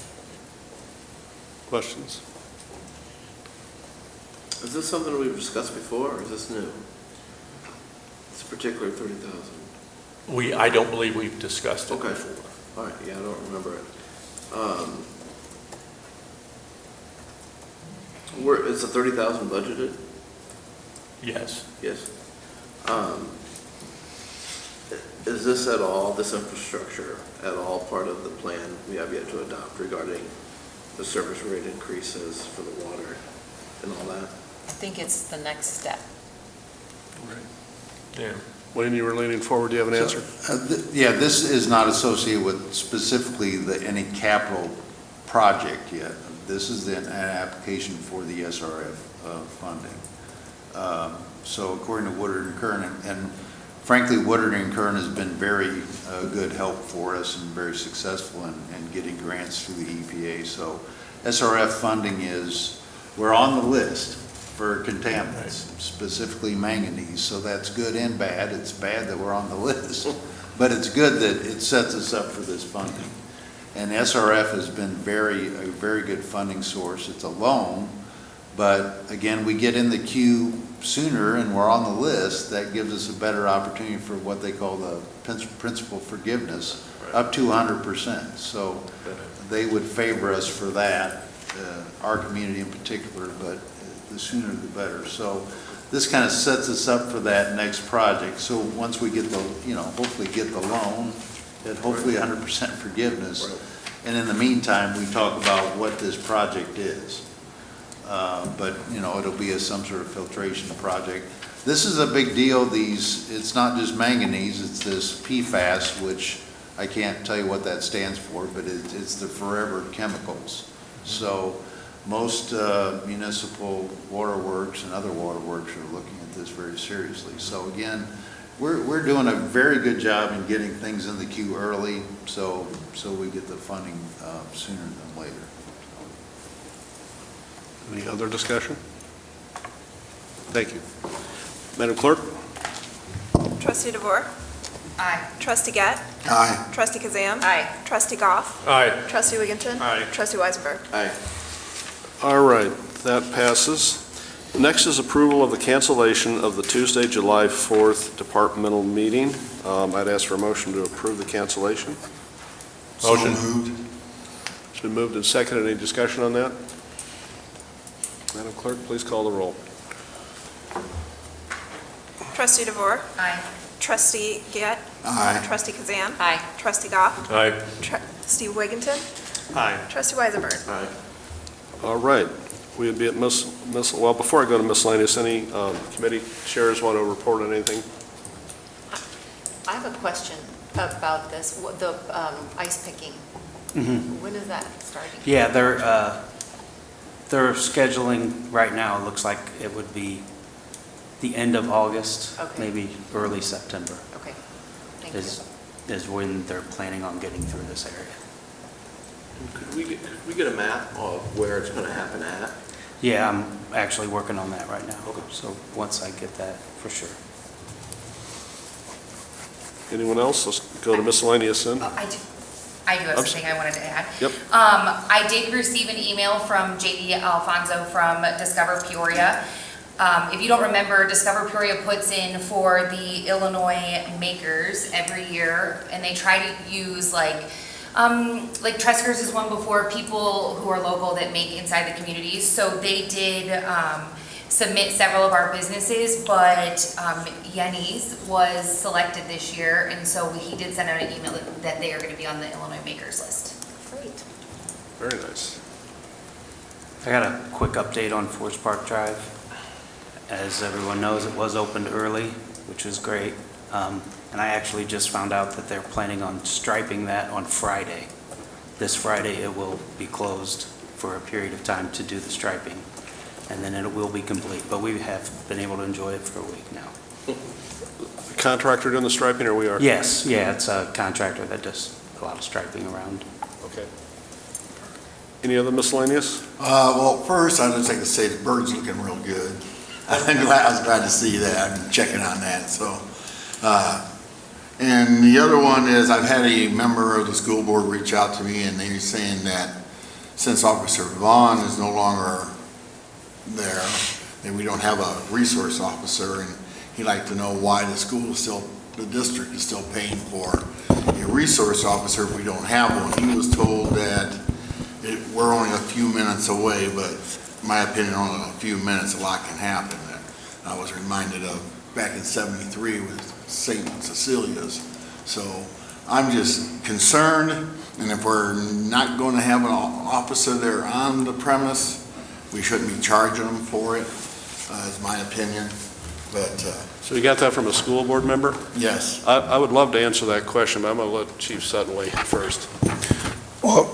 Questions? Is this something we've discussed before, or is this new? This particular 30,000? I don't believe we've discussed it Okay. before. All right, yeah, I don't remember it. Is the 30,000 budgeted? Yes. Yes. Is this at all, this infrastructure, at all part of the plan we have yet to adopt regarding the service rate increases for the water and all that? I think it's the next step. Yeah. Wayne, you were leaning forward. Do you have an answer? Yeah, this is not associated with specifically any capital project yet. This is an application for the SRF funding. So according to Woodard and Curran, and frankly, Woodard and Curran has been very good help for us and very successful in getting grants through the EPA. So SRF funding we're on the list for contaminants, specifically manganese, so that's good and bad. It's bad that we're on the list, but it's good that it sets us up for this funding. And SRF has been a very good funding source. It's a loan, but again, we get in the queue sooner and we're on the list. That gives us a better opportunity for what they call the principal forgiveness, up to 100%. So they would favor us for that, our community in particular, but the sooner the better. So this kind of sets us up for that next project. So once we get hopefully get the loan, at hopefully 100% forgiveness. Right. And in the meantime, we talk about what this project is. But it'll be some sort of filtration project. This is a big deal. It's not just manganese, it's this PFAS, which I can't tell you what that stands for, but it's the forever chemicals. So most municipal waterworks and other waterworks are looking at this very seriously. So again, we're doing a very good job in getting things in the queue early, so we get the funding sooner than later. Any other discussion? Thank you. Madam Clerk? Trustee DeVore. Aye. Trustee Gett. Aye. Trustee Kazan. Aye. Trustee Goff. Aye. Trustee Wigginton. Aye. Trustee Weisenberg. Aye. All right, that passes. Next is approval of the cancellation of the Tuesday, July 4th departmental meeting. I'd ask for a motion to approve the cancellation. Motion. It's been moved and seconded. Any discussion on that? Madam Clerk, please call the roll. Trustee DeVore. Aye. Trustee Gett. Aye. Trustee Kazan. Aye. Trustee Goff. Aye. Trustee Wigginton. Aye. Trustee Weisenberg. Aye. All right. We would be at well, before I go to miscellaneous, any committee chairs want to report on anything? I have a question about this, the ice picking. When is that starting? Yeah, they're scheduling right now, it looks like it would be the end of August, Okay. maybe early September Okay, thank you. is when they're planning on getting through this area. Could we get a map of where it's gonna happen at? Yeah, I'm actually working on that right now. Okay. So once I get that, for sure. Anyone else? Let's go to miscellaneous then. I do have something I wanted to add. Yep. I did receive an email from JD Alfonso from Discover Peoria. If you don't remember, Discover Peoria puts in for the Illinois makers every year, and they try to use like Treskers is one before, people who are local that make inside the communities. So they did submit several of our businesses, but Yenny's was selected this year, and so he did send out an email that they are going to be on the Illinois makers list. Great. Very nice. I got a quick update on Forest Park Drive. As everyone knows, it was opened early, which is great. And I actually just found out that they're planning on striping that on Friday. This Friday, it will be closed for a period of time to do the striping, and then it will be complete. But we have been able to enjoy it for a week now. The contractor doing the striping, or we are? Yes, yeah, it's a contractor that does a lot of striping around. Okay. Any other miscellaneous? Well, first, I'd just like to say the bird's looking real good. I was glad to see that. I'm checking on that, so. And the other one is I've had a member of the school board reach out to me, and they were saying that since Officer Vaughn is no longer there, that we don't have a resource officer, and he'd like to know why the district is still paying for a resource officer if we don't have one. He was told that we're only a few minutes away, but in my opinion, only a few minutes, a lot can happen. I was reminded of back in '73 with St. Cecilia's. So I'm just concerned, and if we're not going to have an officer there on the premise, we shouldn't be charging them for it, is my opinion. But So you got that from a school board member? yes. I would love to answer that question, but I'm going to let Chief Sutton weigh in first. Well,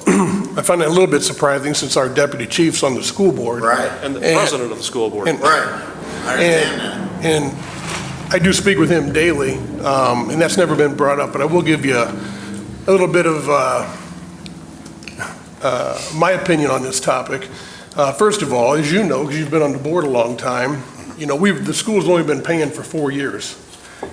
I find that a little bit surprising since our deputy chief's on the school board. Right. And the president of the school board. Right. I understand that. And I do speak with him daily, and that's never been brought up, but I will give you a little bit of my opinion on this topic. First of all, as you know, because you've been on the board a long time, you know, the school's only been paying for 4 years.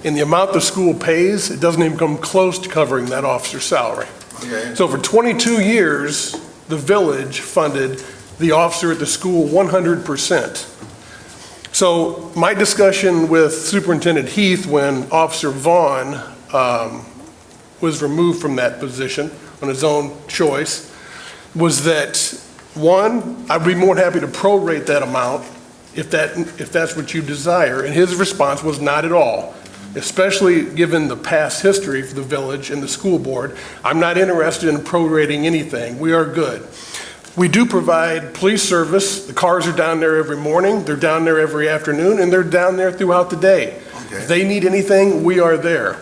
And the amount the school pays, it doesn't even come close to covering that officer's salary. Okay. So for 22 years, the village funded the officer at the school 100%. So my discussion with Superintendent Heath when Officer Vaughn was removed from that position on his own choice was that, one, I'd be more than happy to prorate that amount if that's what you desire. And his response was not at all, especially given the past history for the village and the school board. I'm not interested in prorating anything. We are good. We do provide police service. The cars are down there every morning, they're down there every afternoon, and they're down there throughout the day. Okay. If they need anything, we are there.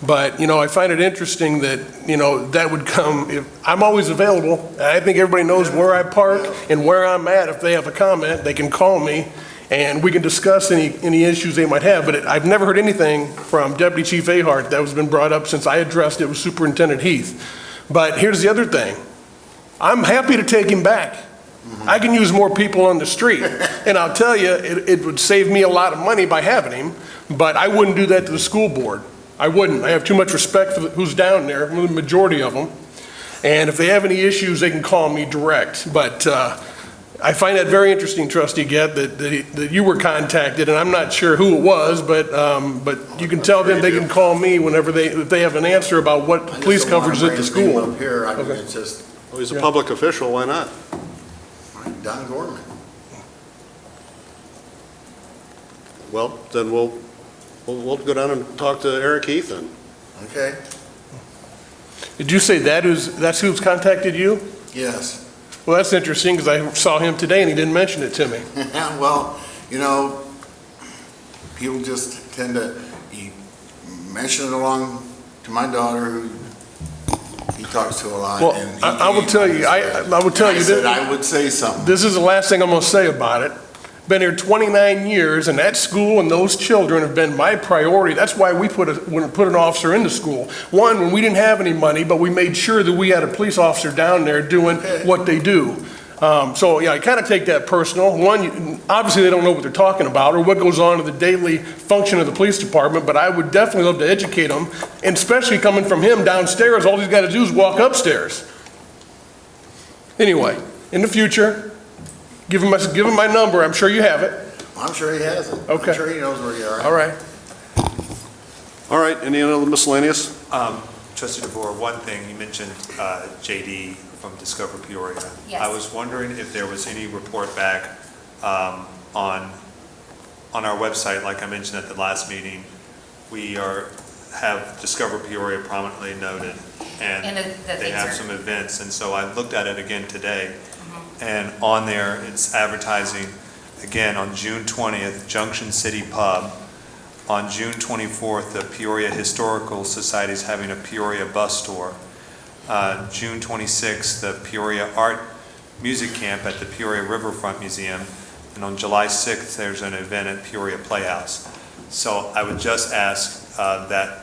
But, you know, I find it interesting that, you know, that would come, I'm always available. I think everybody knows where I park and where I'm at. If they have a comment, they can call me, and we can discuss any issues they might have. But I've never heard anything from Deputy Chief Ahart that has been brought up since I addressed it with Superintendent Heath. But here's the other thing. I'm happy to take him back. I can use more people on the street. And I'll tell you, it would save me a lot of money by having him, but I wouldn't do that to the school board. I wouldn't. I have too much respect for who's down there, the majority of them. And if they have any issues, they can call me direct. But I find that very interesting, Trustee Gett, that you were contacted, and I'm not sure who it was, but you can tell them they can call me whenever if they have an answer about what police coverage is at the school. Up here, I mean, it's just, Well, he's a public official, why not? Don Gorman. Well, then we'll go down and talk to Eric Heath then. Okay. Did you say that's who's contacted you? Yes. Well, that's interesting, because I saw him today and he didn't mention it to me. Well, you know, people just tend to, he mentioned it along to my daughter, who he talks to a lot. Well, and he I will came tell on you, this way. I will tell And you I said this. I would say something. This is the last thing I'm going to say about it. Been here 29 years, and that school and those children have been my priority. That's why we put an officer into school. One, when we didn't have any money, but we made sure that we had a police officer down there doing what they do. So, yeah, I kind of take that personal. One, obviously they don't know what they're talking about or what goes on in the daily function of the police department, but I would definitely love to educate them, and especially coming from him downstairs, all he's got to do is walk upstairs. Anyway, in the future, give him my number. I'm sure you have it. I'm sure he has it. Okay. I'm sure he knows where you are. All right. All right, any other miscellaneous? Trustee DeVore, one thing, you mentioned JD from Discover Peoria. Yes. I was wondering if there was any report back on our website, like I mentioned at the last meeting. We have Discover Peoria prominently noted, and the they things have are- some events, and so I looked at it again today, and on there, it's advertising, again, on June 20th, Junction City Pub. On June 24th, the Peoria Historical Society is having a Peoria bus tour. June 26th, the Peoria Art Music Camp at the Peoria Riverfront Museum. And on July 6th, there's an event at Peoria Playhouse. So I would just ask that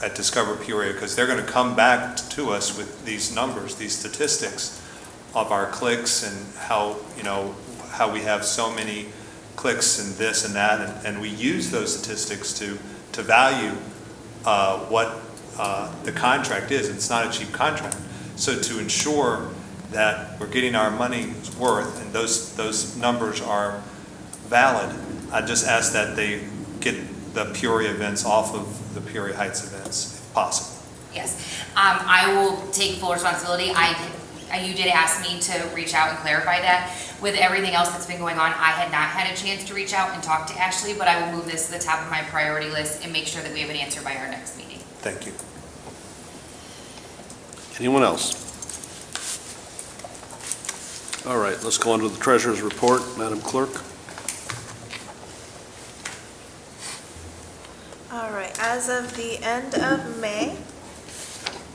at Discover Peoria, because they're going to come back to us with these numbers, these statistics of our clicks and how we have so many clicks and this and that, and we use those statistics to value what the contract is. It's not a cheap contract. So to ensure that we're getting our money's worth and those numbers are valid, I just ask that they get the Peoria events off of the Peoria Heights events, if possible. Yes, I will take full responsibility. You did ask me to reach out and clarify that. With everything else that's been going on, I had not had a chance to reach out and talk to Ashley, but I will move this to the top of my priority list and make sure that we have an answer by our next meeting. Thank you. Anyone else? All right, let's go on to the treasurer's report. Madam Clerk? All right, as of the end of May,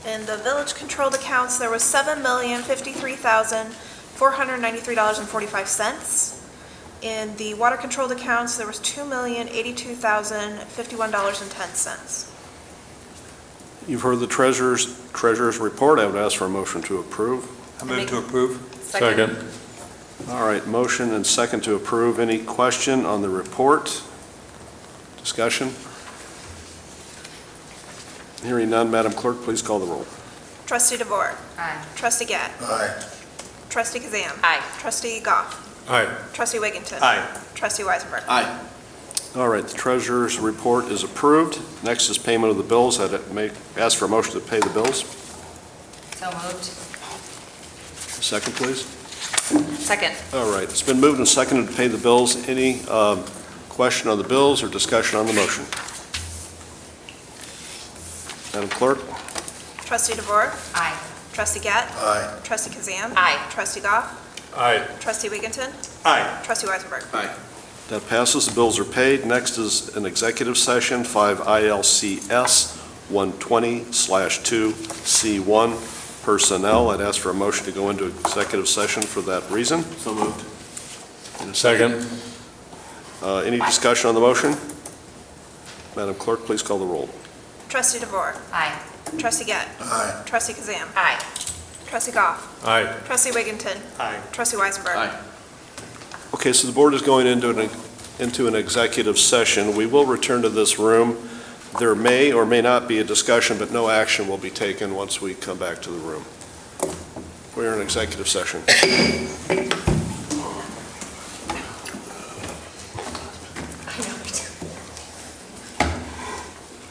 in the village-controlled accounts, there was $7,053,493.45. In the water-controlled accounts, there was $2,082,051.10. You've heard the treasurer's report. I would ask for a motion to approve. I move to approve. Second. All right, motion and second to approve. Any question on the report? Discussion? Hearing none, Madam Clerk, please call the roll. Trustee DeVore. Aye. Trustee Gadd. Aye. Trustee Kazan. Aye. Trustee Goff. Aye. Trustee Wigginton. Aye. Trustee Weisenberg. Aye. All right, the treasurer's report is approved. Next is payment of the bills. I'd ask for a motion to pay the bills. So moved. Second, please. Second. All right, it's been moved and seconded to pay the bills. Any question on the bills or discussion on the motion? Madam Clerk? Trustee DeVore. Aye. Trustee Gadd. Aye. Trustee Kazan. Aye. Trustee Goff. Aye. Trustee Wigginton. Aye. Trustee Weisenberg. Aye. That passes. The bills are paid. Next is an executive session, 5 ILCS 120/2C1, personnel. I'd ask for a motion to go into executive session for that reason. So moved. Second. Any discussion on the motion? Madam Clerk, please call the roll. Trustee DeVore. Aye. Trustee Gadd. Aye. Trustee Kazan. Aye. Trustee Goff. Aye. Trustee Wigginton. Aye. Trustee Weisenberg. Aye. Okay, so the board is going into an executive session. We will return to this room. There may or may not be a discussion, but no action will be taken once we come back to the room. We're in executive session.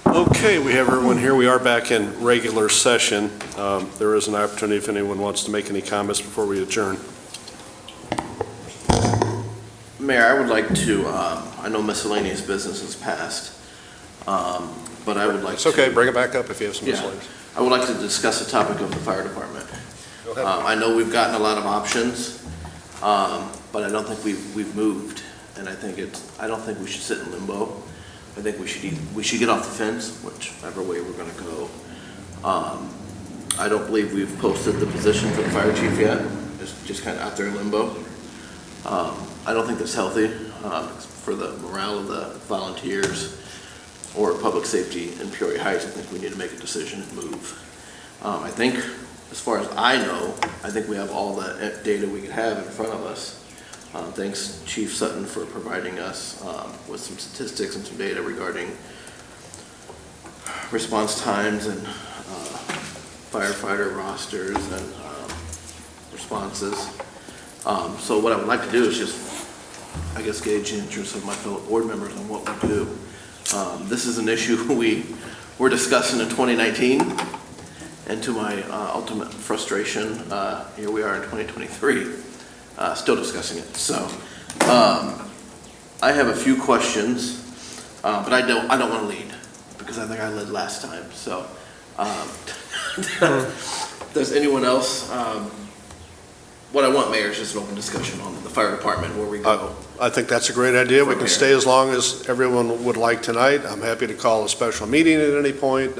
Okay, we have everyone here. We are back in regular session. There is an opportunity if anyone wants to make any comments before we adjourn. Mayor, I would like to, I know miscellaneous business is passed, but I would like It's to. okay, bring it back up if you have some Yeah. miscellaneous. I would like to discuss the topic of the fire department. I know we've gotten a lot of options, but I don't think we've moved. And I don't think we should sit in limbo. I think we should get off the fence, whichever way we're gonna go. I don't believe we've posted the position for the fire chief yet. It's just kind of out there in limbo. I don't think that's healthy for the morale of the volunteers or public safety in Peoria Heights. I think we need to make a decision and move. I think, as far as I know, I think we have all the data we could have in front of us. Thanks, Chief Sutton, for providing us with some statistics and some data regarding response times and firefighter rosters and responses. So what I would like to do is just, I guess, gauge the interest of my fellow board members on what we do. This is an issue we were discussing in 2019, and to my ultimate frustration, here we are in 2023, still discussing it. So I have a few questions, but I don't want to lead because I think I led last time. So does anyone else? What I want, Mayor, is just an open discussion on the fire department, where we go. I think that's a great idea. We can stay as long as everyone would like tonight. I'm happy to call a special meeting at any point,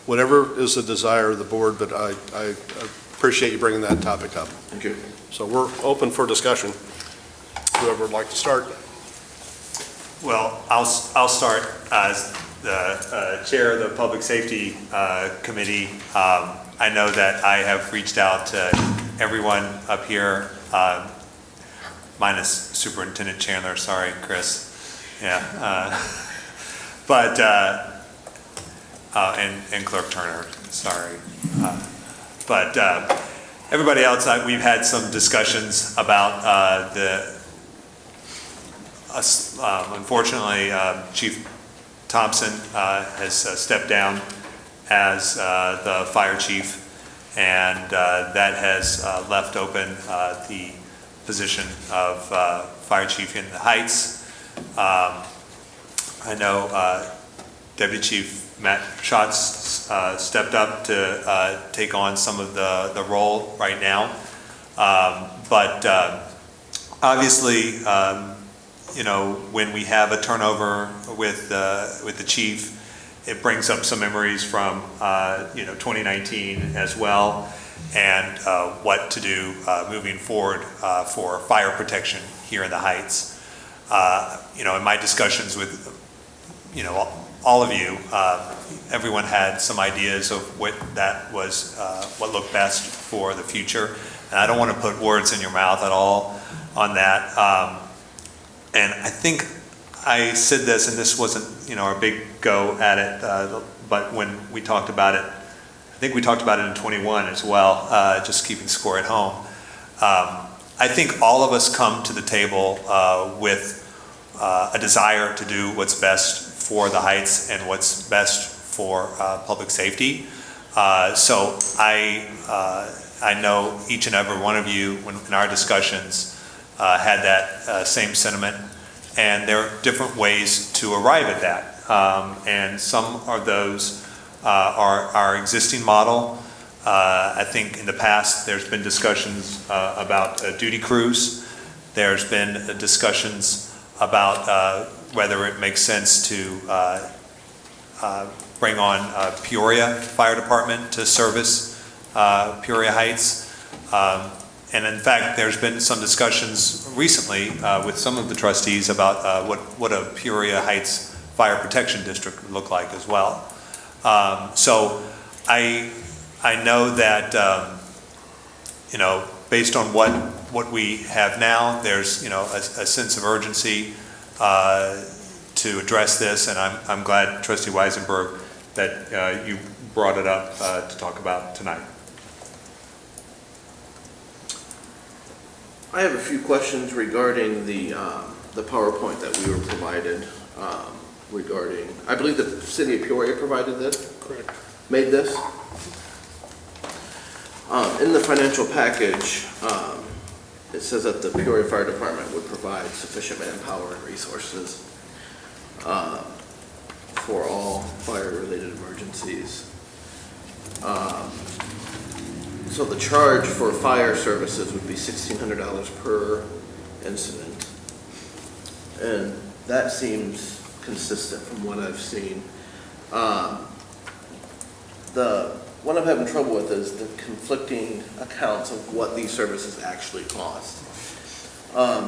whatever is the desire of the board, but I appreciate you bringing that topic up. Thank you. So we're open for discussion. Whoever would like to start. Well, I'll start as the chair of the Public Safety Committee. I know that I have reached out to everyone up here, minus Superintendent Chandler, sorry, Chris. Yeah. And Clerk Turner, sorry. But everybody else, we've had some discussions about unfortunately, Chief Thompson has stepped down as the fire chief, and that has left open the position of fire chief in the Heights. I know Deputy Chief Matt Schatz stepped up to take on some of the role right now. But obviously, you know, when we have a turnover with the chief, it brings up some memories from 2019 as well, and what to do moving forward for fire protection here in the Heights. In my discussions with all of you, everyone had some ideas of what that was, what looked best for the future, and I don't want to put words in your mouth at all on that. And I think I said this, and this wasn't, a big go at it, but when we talked about it, I think we talked about it in 21 as well, just keeping score at home. I think all of us come to the table with a desire to do what's best for the Heights and what's best for public safety. So I know each and every one of you, in our discussions, had that same sentiment, and there are different ways to arrive at that. And some of those are our existing model. I think in the past there's been discussions about duty crews. There's been discussions about whether it makes sense to bring on Peoria Fire Department to service Peoria Heights. And in fact, there's been some discussions recently with some of the trustees about what a Peoria Heights Fire Protection District would look like as well. So I know that, based on what we have now, there's, a sense of urgency to address this, and I'm glad, Trustee Weisenberg, that you brought it up to talk about tonight. I have a few questions regarding the PowerPoint that we were provided regarding, I believe the city of Peoria provided this? Correct. Made this? In the financial package, it says that the Peoria Fire Department would provide sufficient manpower and resources for all fire-related emergencies. So the charge for fire services would be $1,600 per incident. And that seems consistent from what I've seen. What I'm having trouble with is the conflicting accounts of what these services actually cost.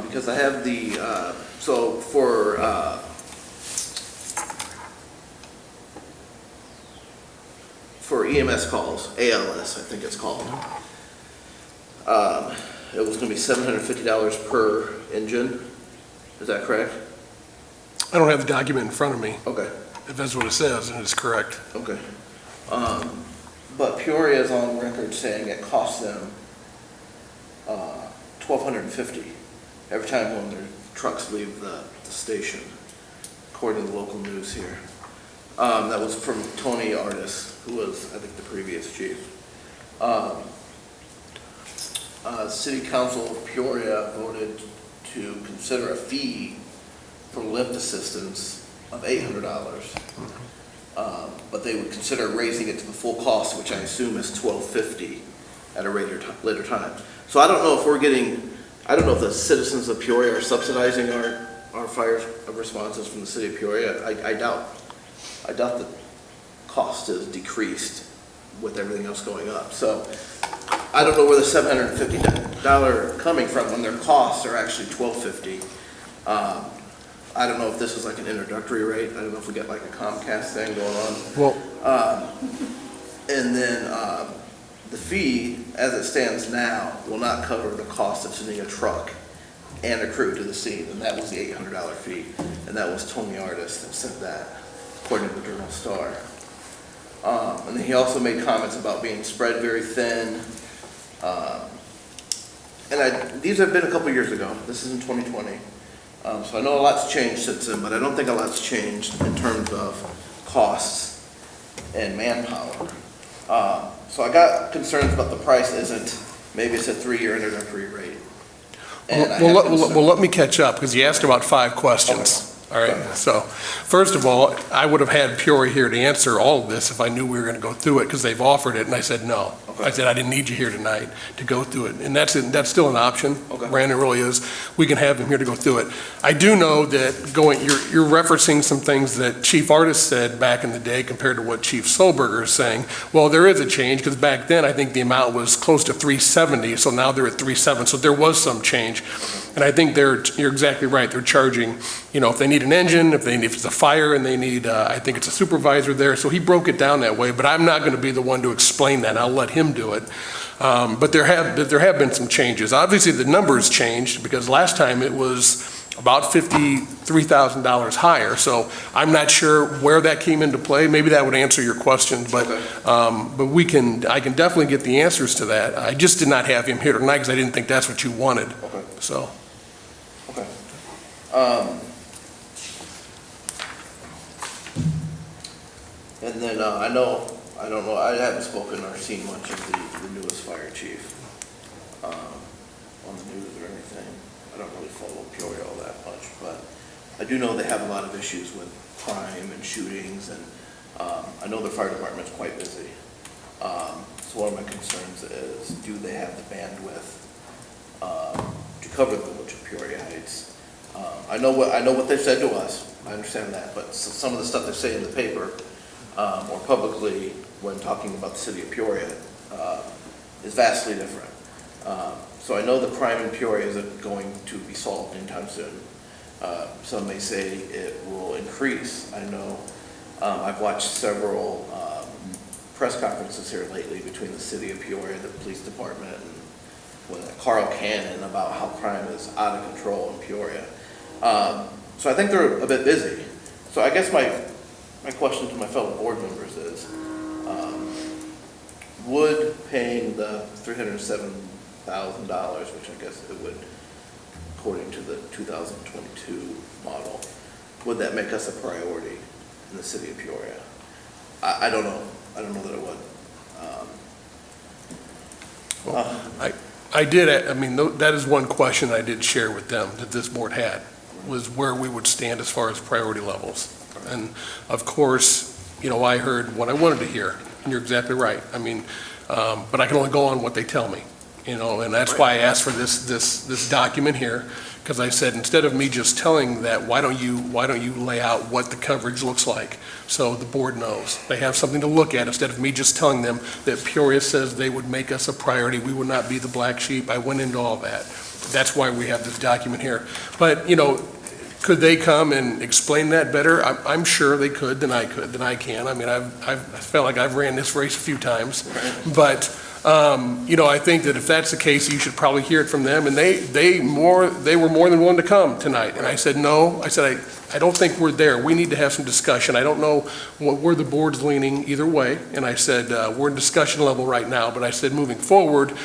Because I have so for EMS calls, ALS, I think it's called, it was gonna be $750 per engine. Is that correct? I don't have the document in front of me. Okay. If that's what it says, then it's correct. Okay. But Peoria is on record saying it costs them $1,250 every time one of their trucks leave the station, according to the local news here. That was from Tony Artis, who was, I think, the previous chief. City Council of Peoria voted to consider a fee for lift assistance of $800. But they would consider raising it to the full cost, which I assume is $1,250 at a later time. So I don't know if I don't know if the citizens of Peoria are subsidizing our fire responses from the city of Peoria. I doubt the cost is decreased with everything else going up. So I don't know where the $750 coming from when their costs are actually $1,250. I don't know if this is like an introductory rate. I don't know if we got like a Comcast thing going on. Well, and then the fee, as it stands now, will not cover the cost of sending a truck and a crew to the scene, and that was the $800 fee, and that was Tony Artis that said that, according to the Journal-Star. And then he also made comments about being spread very thin. These have been a couple years ago. This is in 2020. So I know a lot's changed since then, but I don't think a lot's changed in terms of costs and manpower. So I got concerns about the price maybe it's a 3-year introductory rate. Well, let me catch up, because you asked about 5 questions. All right, so first of all, I would have had Peoria here to answer all of this if I knew we were going to go through it, because they've offered it, and I said no. Okay. I said I didn't need you here tonight to go through it, and that's still an option. Okay. Brandon, really is. We can have him here to go through it. I do know that you're referencing some things that Chief Artis said back in the day compared to what Chief Solberger is saying. Well, there is a change, because back then I think the amount was close to $370, so now they're at $370, so there was some change. And I think you're exactly right. They're charging, if they need an engine, if it's a fire and they need, I think it's a supervisor there. So he broke it down that way, but I'm not going to be the one to explain that. I'll let him do it. But there have been some changes. Obviously, the numbers changed, because last time it was about $53,000 higher. So I'm not sure where that came into play. Maybe that would answer your question, but I can definitely get the answers to that. I just did not have him here tonight because I didn't think that's what you wanted. Okay. So. Okay. And then I don't know, I haven't spoken or seen much of the newest fire chief on the news or anything. I don't really follow Peoria all that much, but I do know they have a lot of issues with crime and shootings, and I know their fire department's quite busy. So one of my concerns is, do they have the bandwidth to cover the village of Peoria Heights? I know what they've said to us. I understand that, but some of the stuff they say in the paper or publicly when talking about the city of Peoria is vastly different. So I know the crime in Peoria isn't going to be solved anytime soon. Some may say it will increase. I know I've watched several press conferences here lately between the city of Peoria, the police department, and Carl Cannon about how crime is out of control in Peoria. So I think they're a bit busy. So I guess my question to my fellow board members is, would paying the $307,000, which I guess it would, according to the 2022 model, would that make us a priority in the city of Peoria? I don't know. I don't know that it would. That is one question I did share with them that this board had, was where we would stand as far as priority levels. And of course, I heard what I wanted to hear. and you're exactly right. I mean, but I can only go on what they tell me, and that's why I asked for this document here, because I said, instead of me just telling that, why don't you lay out what the coverage looks like, so the board knows. They have something to look at, instead of me just telling them that Peoria says they would make us a priority, we would not be the black sheep. I went into all that. That's why we have this document here. But, could they come and explain that better? I'm sure they could than I can. I mean, I felt like I've ran this race a few times. But, I think that if that's the case, you should probably hear it from them. And they were more than willing to come tonight. And I said, no. I said, I don't think we're there. We need to have some discussion. I don't know where the board's leaning either way. And I said, we're in discussion level right now. But I said, moving forward,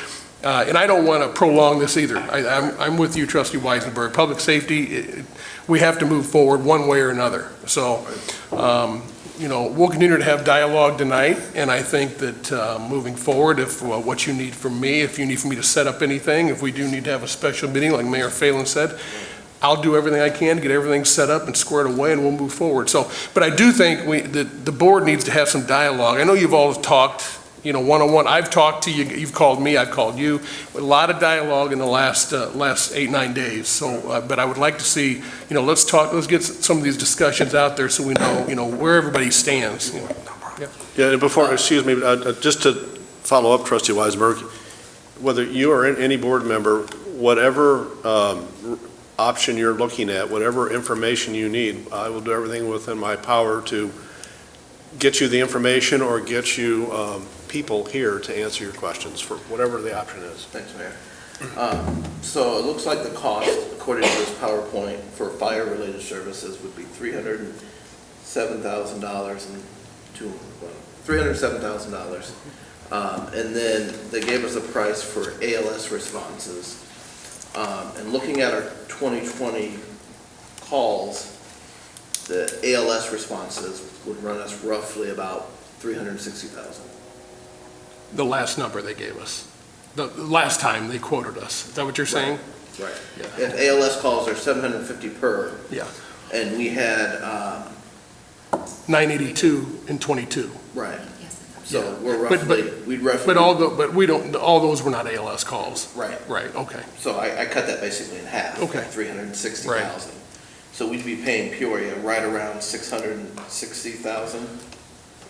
and I don't want to prolong this either. I'm with you, Trustee Weisenberg. Public safety, we have to move forward one way or another. So, we'll continue to have dialogue tonight, and I think that moving forward, if what you need from me, if you need for me to set up anything, if we do need to have a special meeting, like Mayor Phelan said, I'll do everything I can to get everything set up and squared away, and we'll move forward. So, but I do think the board needs to have some dialogue. I know you've all talked, one-on-one. I've talked to you, you've called me, I've called you. A lot of dialogue in the last 8-9 days. So, but I would like to see, let's get some of these discussions out there so we know, where everybody stands. Yeah, and before, excuse me, just to follow up, Trustee Weisenberg, whether you or any board member, whatever option you're looking at, whatever information you need, I will do everything within my power to get you the information or get you people here to answer your questions for whatever the option is. Thanks, Mayor. So it looks like the cost, according to this PowerPoint, for fire-related services would be $307,000 $307,000. And then they gave us a price for ALS responses. And looking at our 2020 calls, the ALS responses would run us roughly about $360,000. The last number they gave us. The last time they quoted us. Is that what you're saying? Right. Yeah. If ALS calls are 750 per. Yeah. And we had 982 and 22. Right. Yes. So we're roughly, But all those were not ALS calls. Right. Right, okay. So I cut that basically in half. Okay. 360,000. Right. So we'd be paying Peoria right around 660,000.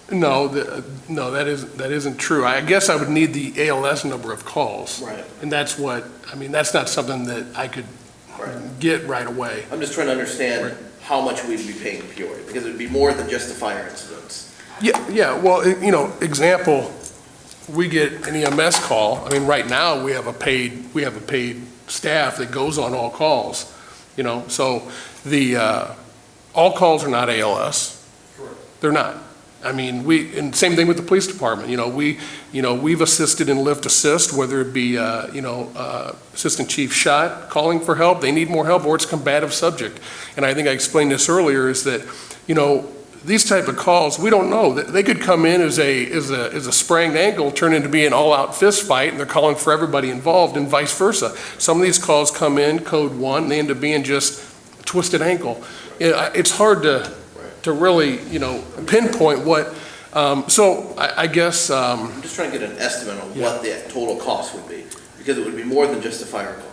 No, that isn't true. I guess I would need the ALS number of calls. Right. And that's not something that I could get right away. I'm just trying to understand how much we'd be paying Peoria, because it would be more than just the fire incidents. Yeah, well, example, we get an EMS call. I mean, right now, we have a paid staff that goes on all calls, so all calls are not ALS. Sure. They're not. I mean, and same thing with the police department. We've assisted in lift assist, whether it be, Assistant Chief Schott calling for help, they need more help, or it's a combative subject. And I think I explained this earlier, is that, these type of calls, we don't know. They could come in as a sprained ankle, turn into be an all-out fist fight, and they're calling for everybody involved, and vice versa. Some of these calls come in, code 1, and they end up being just a twisted ankle. It's hard to really, pinpoint what, so I guess. I'm just trying to get an estimate on what the total cost would be, because it would be more than just a fire call.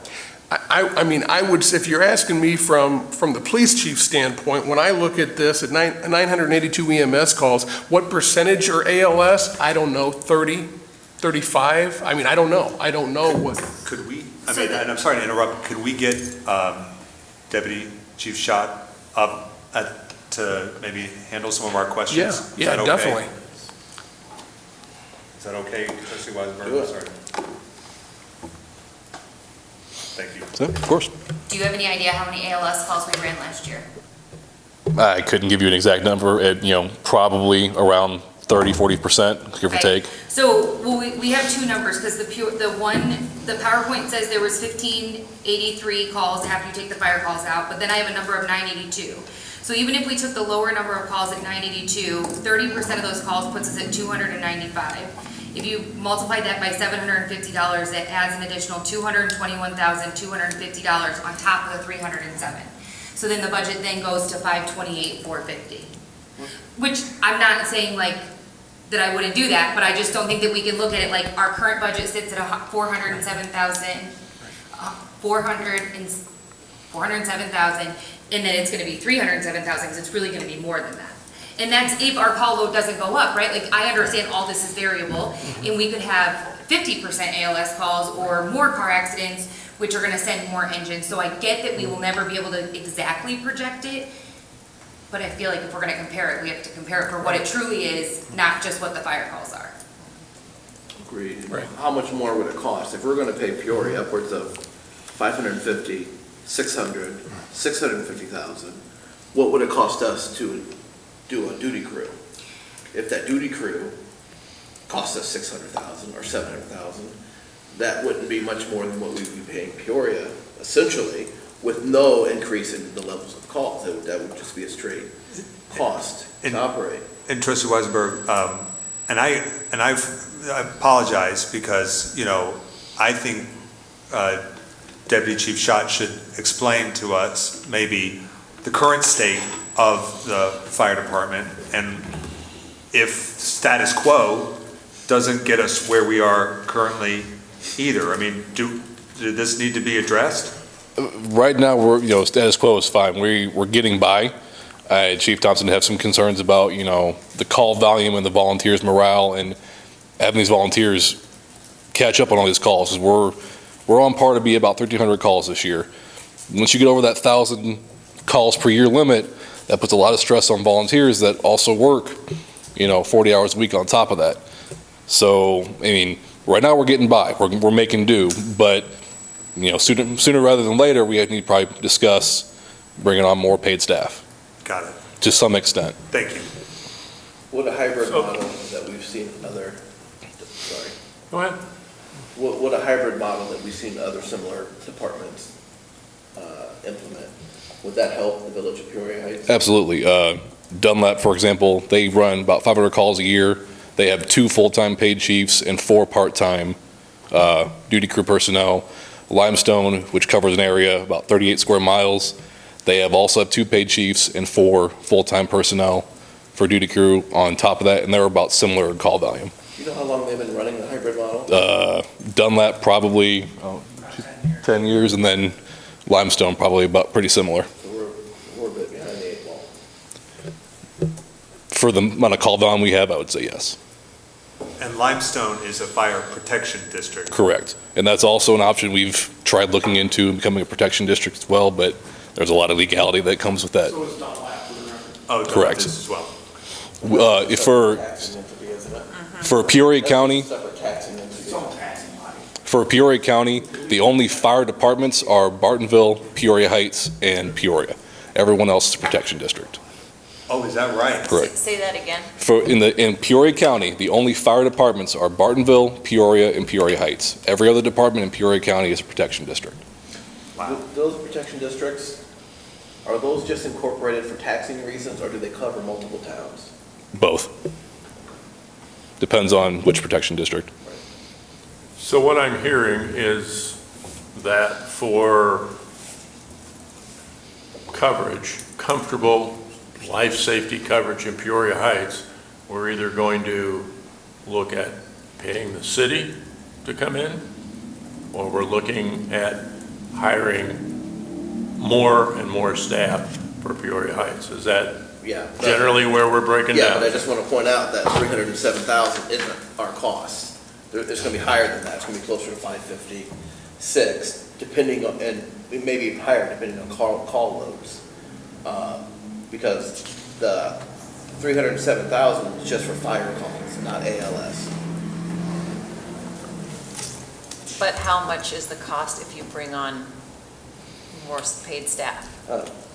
I mean, I would, if you're asking me from the police chief standpoint, when I look at this, at 982 EMS calls, what percentage are ALS? I don't know, 30, 35? I mean, I don't know. I don't know what. Could we, and I'm sorry to interrupt, could we get Deputy Chief Schott up to maybe handle some of our questions? Yeah, okay? Definitely. Is that okay, Trustee Weisenberg? I'm sorry. Thank you. Of course. Do you have any idea how many ALS calls we ran last year? I couldn't give you an exact number. Probably around 30-40%, give or take. So, well, we have two numbers, because the PowerPoint says there was 1583 calls after you take the fire calls out, but then I have a number of 982. So even if we took the lower number of calls at 982, 30% of those calls puts us at 295. If you multiply that by $750, that adds an additional $221,250 on top of the 307. So then the budget then goes to 528,450. Which I'm not saying like that I wouldn't do that, but I just don't think that we can look at it like our current budget sits at 407,000, 407,000, and then it's gonna be 307,000, because it's really gonna be more than that. And that's if our call load doesn't go up, right? Like, I understand all this is variable, and we could have 50% ALS calls or more car accidents, which are gonna send more engines. So I get that we will never be able to exactly project it, but I feel like if we're gonna compare it, we have to compare it for what it truly is, not just what the fire calls are. Agreed. Right. How much more would it cost? If we're gonna pay Peoria upwards of 550, 600, 650,000, what would it cost us to do a duty crew? If that duty crew cost us 600,000 or 700,000, that wouldn't be much more than what we'd be paying Peoria, essentially, with no increase in the levels of calls. That would just be a straight cost to operate. And Trustee Weisenberg, and I apologize because, you know, I think Deputy Chief Schott should explain to us maybe the current state of the fire department, and if status quo doesn't get us where we are currently either. I mean, did this need to be addressed? Right now, status quo is fine. We're getting by. Chief Thompson had some concerns about, the call volume and the volunteers' morale, and having these volunteers catch up on all these calls. 'Cause we're on par to be about 1,300 calls this year. Once you get over that 1,000 calls per year limit, that puts a lot of stress on volunteers that also work, 40 hours a week on top of that. So, I mean, right now we're getting by. We're making do, but sooner rather than later, we need to probably discuss bringing on more paid staff. Got it. To some extent. Thank you. What a hybrid model that we've seen other, sorry. Go ahead. What a hybrid model that we've seen other similar departments implement. Would that help the village of Peoria Heights? Absolutely. Dunlap, for example, they run about 500 calls a year. They have 2 full-time paid chiefs and 4 part-time duty crew personnel. Limestone, which covers an area about 38 square miles, they also have 2 paid chiefs and 4 full-time personnel for duty crew on top of that, and they're about similar in call volume. Do you know how long they've been running the hybrid model? Dunlap probably 10 years, and then Limestone probably about pretty similar. So we're a bit behind the 8 ball. For the amount of call volume we have, I would say yes. And Limestone is a fire protection district. Correct. And that's also an option we've tried looking into, becoming a protection district as well, but there's a lot of legality that comes with that. So it's not lap for the record. Oh, Dunlap Correct. is as well. For Peoria County, Separate taxing entity. for Peoria County, the only fire departments are Bartonville, Peoria Heights, and Peoria. Everyone else is a protection district. Oh, is that right? Correct. Say that again. In Peoria County, the only fire departments are Bartonville, Peoria, and Peoria Heights. Every other department in Peoria County is a protection district. Wow. Those protection districts, are those just incorporated for taxing reasons, or do they cover multiple towns? Both. Depends on which protection district. So what I'm hearing is that for coverage, comfortable life safety coverage in Peoria Heights, we're either going to look at paying the city to come in, or we're looking at hiring more and more staff for Peoria Heights. Is that Yeah. generally where we're breaking Yeah, down? but I just want to point out that 307,000 isn't our cost. It's going to be higher than that. It's going to be closer to 556, depending on, and it may be higher depending on call loads. Because the 307,000 is just for fire calls, not ALS. But how much is the cost if you bring on more paid staff?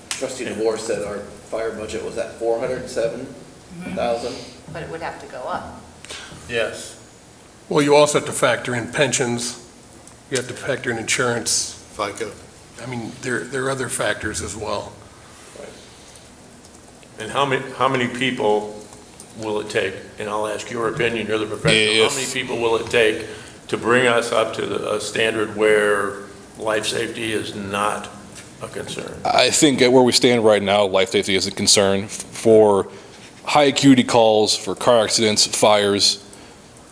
Trustee DeVore said our fire budget was at 407,000. But it would have to go up. Yes. Well, you also have to factor in pensions, you have to factor in insurance. FICA. I mean, there are other factors as well. And how many people will it take, and I'll ask your opinion, you're the professional, how many people will it take to bring us up to a standard where life safety is not a concern? I think at where we stand right now, life safety is a concern. For high acuity calls for car accidents, fires,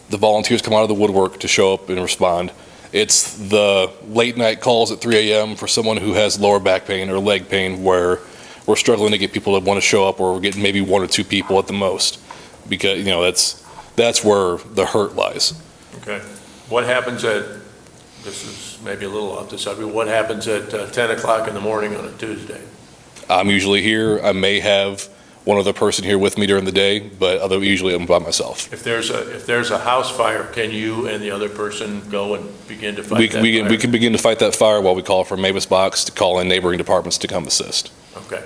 the volunteers come out of the woodwork to show up and respond. It's the late night calls at 3 a.m. for someone who has lower back pain or leg pain where we're struggling to get people to want to show up, or we're getting maybe 1 or 2 people at the most. Because, that's where the hurt lies. Okay. What happens this is maybe a little off the subject, what happens at 10 o'clock in the morning on a Tuesday? I'm usually here. I may have one other person here with me during the day, but usually I'm by myself. If there's a house fire, can you and the other person go and begin to fight that fire? We can begin to fight that fire while we call for Mavis Box to call in neighboring departments to come assist. Okay.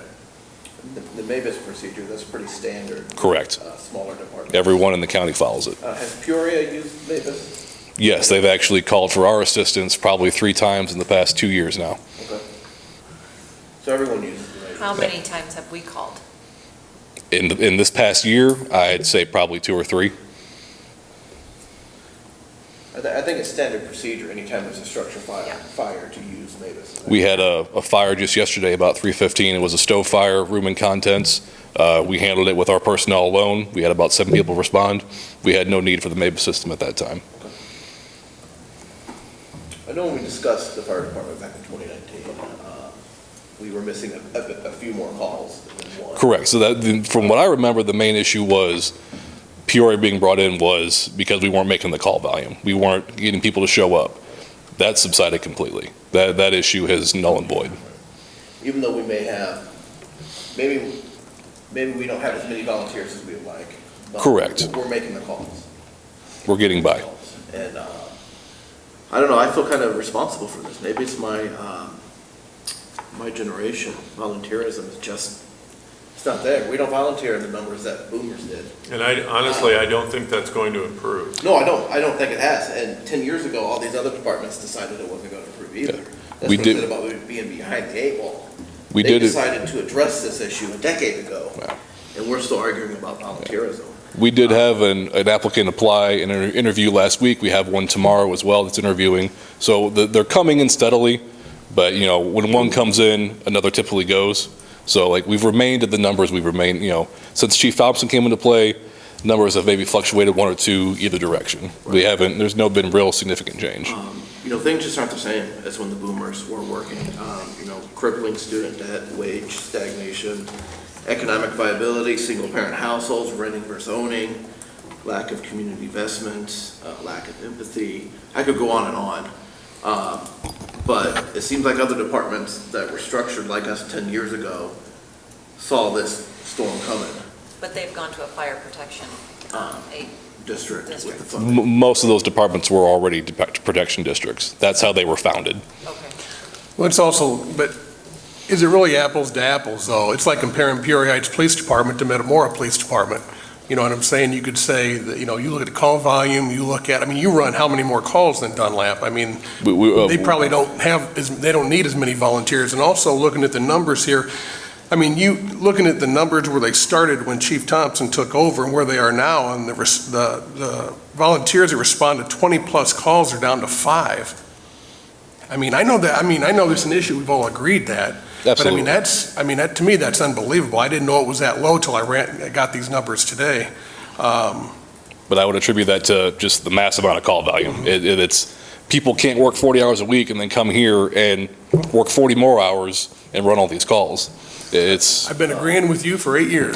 The Mavis procedure, that's pretty standard. Correct. Smaller departments. Everyone in the county follows it. Has Peoria used Mavis? Yes, they've actually called for our assistance probably 3 times in the past 2 years now. Okay. So everyone uses Mavis. How many times have we called? In this past year, I'd say probably 2 or 3. I think it's standard procedure anytime there's a structure fire to use Mavis. We had a fire just yesterday about 3:15. It was a stove fire, room and contents. We handled it with our personnel alone. We had about 7 people respond. We had no need for the Mavis system at that time. I know when we discussed the fire department back in 2019, we were missing a few more calls than one. Correct. So that, from what I remember, the main issue was Peoria being brought in was because we weren't making the call volume. We weren't getting people to show up. That subsided completely. That issue is null and void. Even though we may have, maybe we don't have as many volunteers as we would like. But Correct. We're making the calls. We're getting by. And I don't know, I feel kind of responsible for this. Maybe it's my generation. Volunteerism is just, it's not there. We don't volunteer in the numbers that boomers did. And honestly, I don't think that's going to improve. No, I don't think it has. And 10 years ago, all these other departments decided it wasn't going to improve either. Yeah. That's We what did- I said about being behind the 8 ball. We They did it. decided to address this issue a decade ago, Wow. and we're still arguing about volunteerism. We did have an applicant apply in an interview last week. We have one tomorrow as well that's interviewing. So they're coming in steadily, but when one comes in, another typically goes. So we've remained at the numbers we've remained, since Chief Thompson came into play, numbers have maybe fluctuated 1 or 2 either direction. Right. There's been real significant change. Things just aren't the same as when the boomers were working. Crippling student debt, wage stagnation, economic viability, single-parent households, renting versus owning, lack of community investment, lack of empathy. I could go on and on. But it seems like other departments that were structured like us 10 years ago saw this storm coming. But they've gone to a fire protection, District with the District. funding. Most of those departments were already protection districts. That's how they were founded. Okay. Well, it's also, but is it really apples to apples, though? It's like comparing Peoria Heights Police Department to Metamora Police Department. You know what I'm saying? You could say that, you look at the call volume, you run how many more calls than Dunlap? They probably don't they don't need as many volunteers. And also looking at the numbers here, looking at the numbers where they started when Chief Thompson took over and where they are now, and the volunteers that respond to 20-plus calls are down to 5. I know there's an issue, we've all agreed that. Absolutely. But to me, that's unbelievable. I didn't know it was that low till I got these numbers today. But I would attribute that to just the massive amount of call volume. It's people can't work 40 hours a week and then come here and work 40 more hours and run all these calls. I've been agreeing with you for 8 years.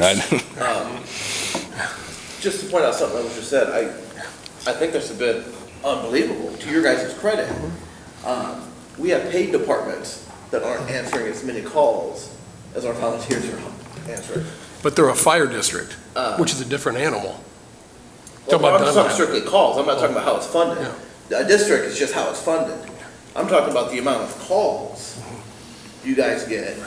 Just to point out something that was just said, I think that's a bit unbelievable. To your guys' credit, we have paid departments that aren't answering as many calls as our volunteers are answering. But they're a fire district, which is a different animal. I'm just talking strictly calls. I'm not talking about how it's funded. Yeah. A district is just how it's funded. I'm talking about the amount of calls you guys get.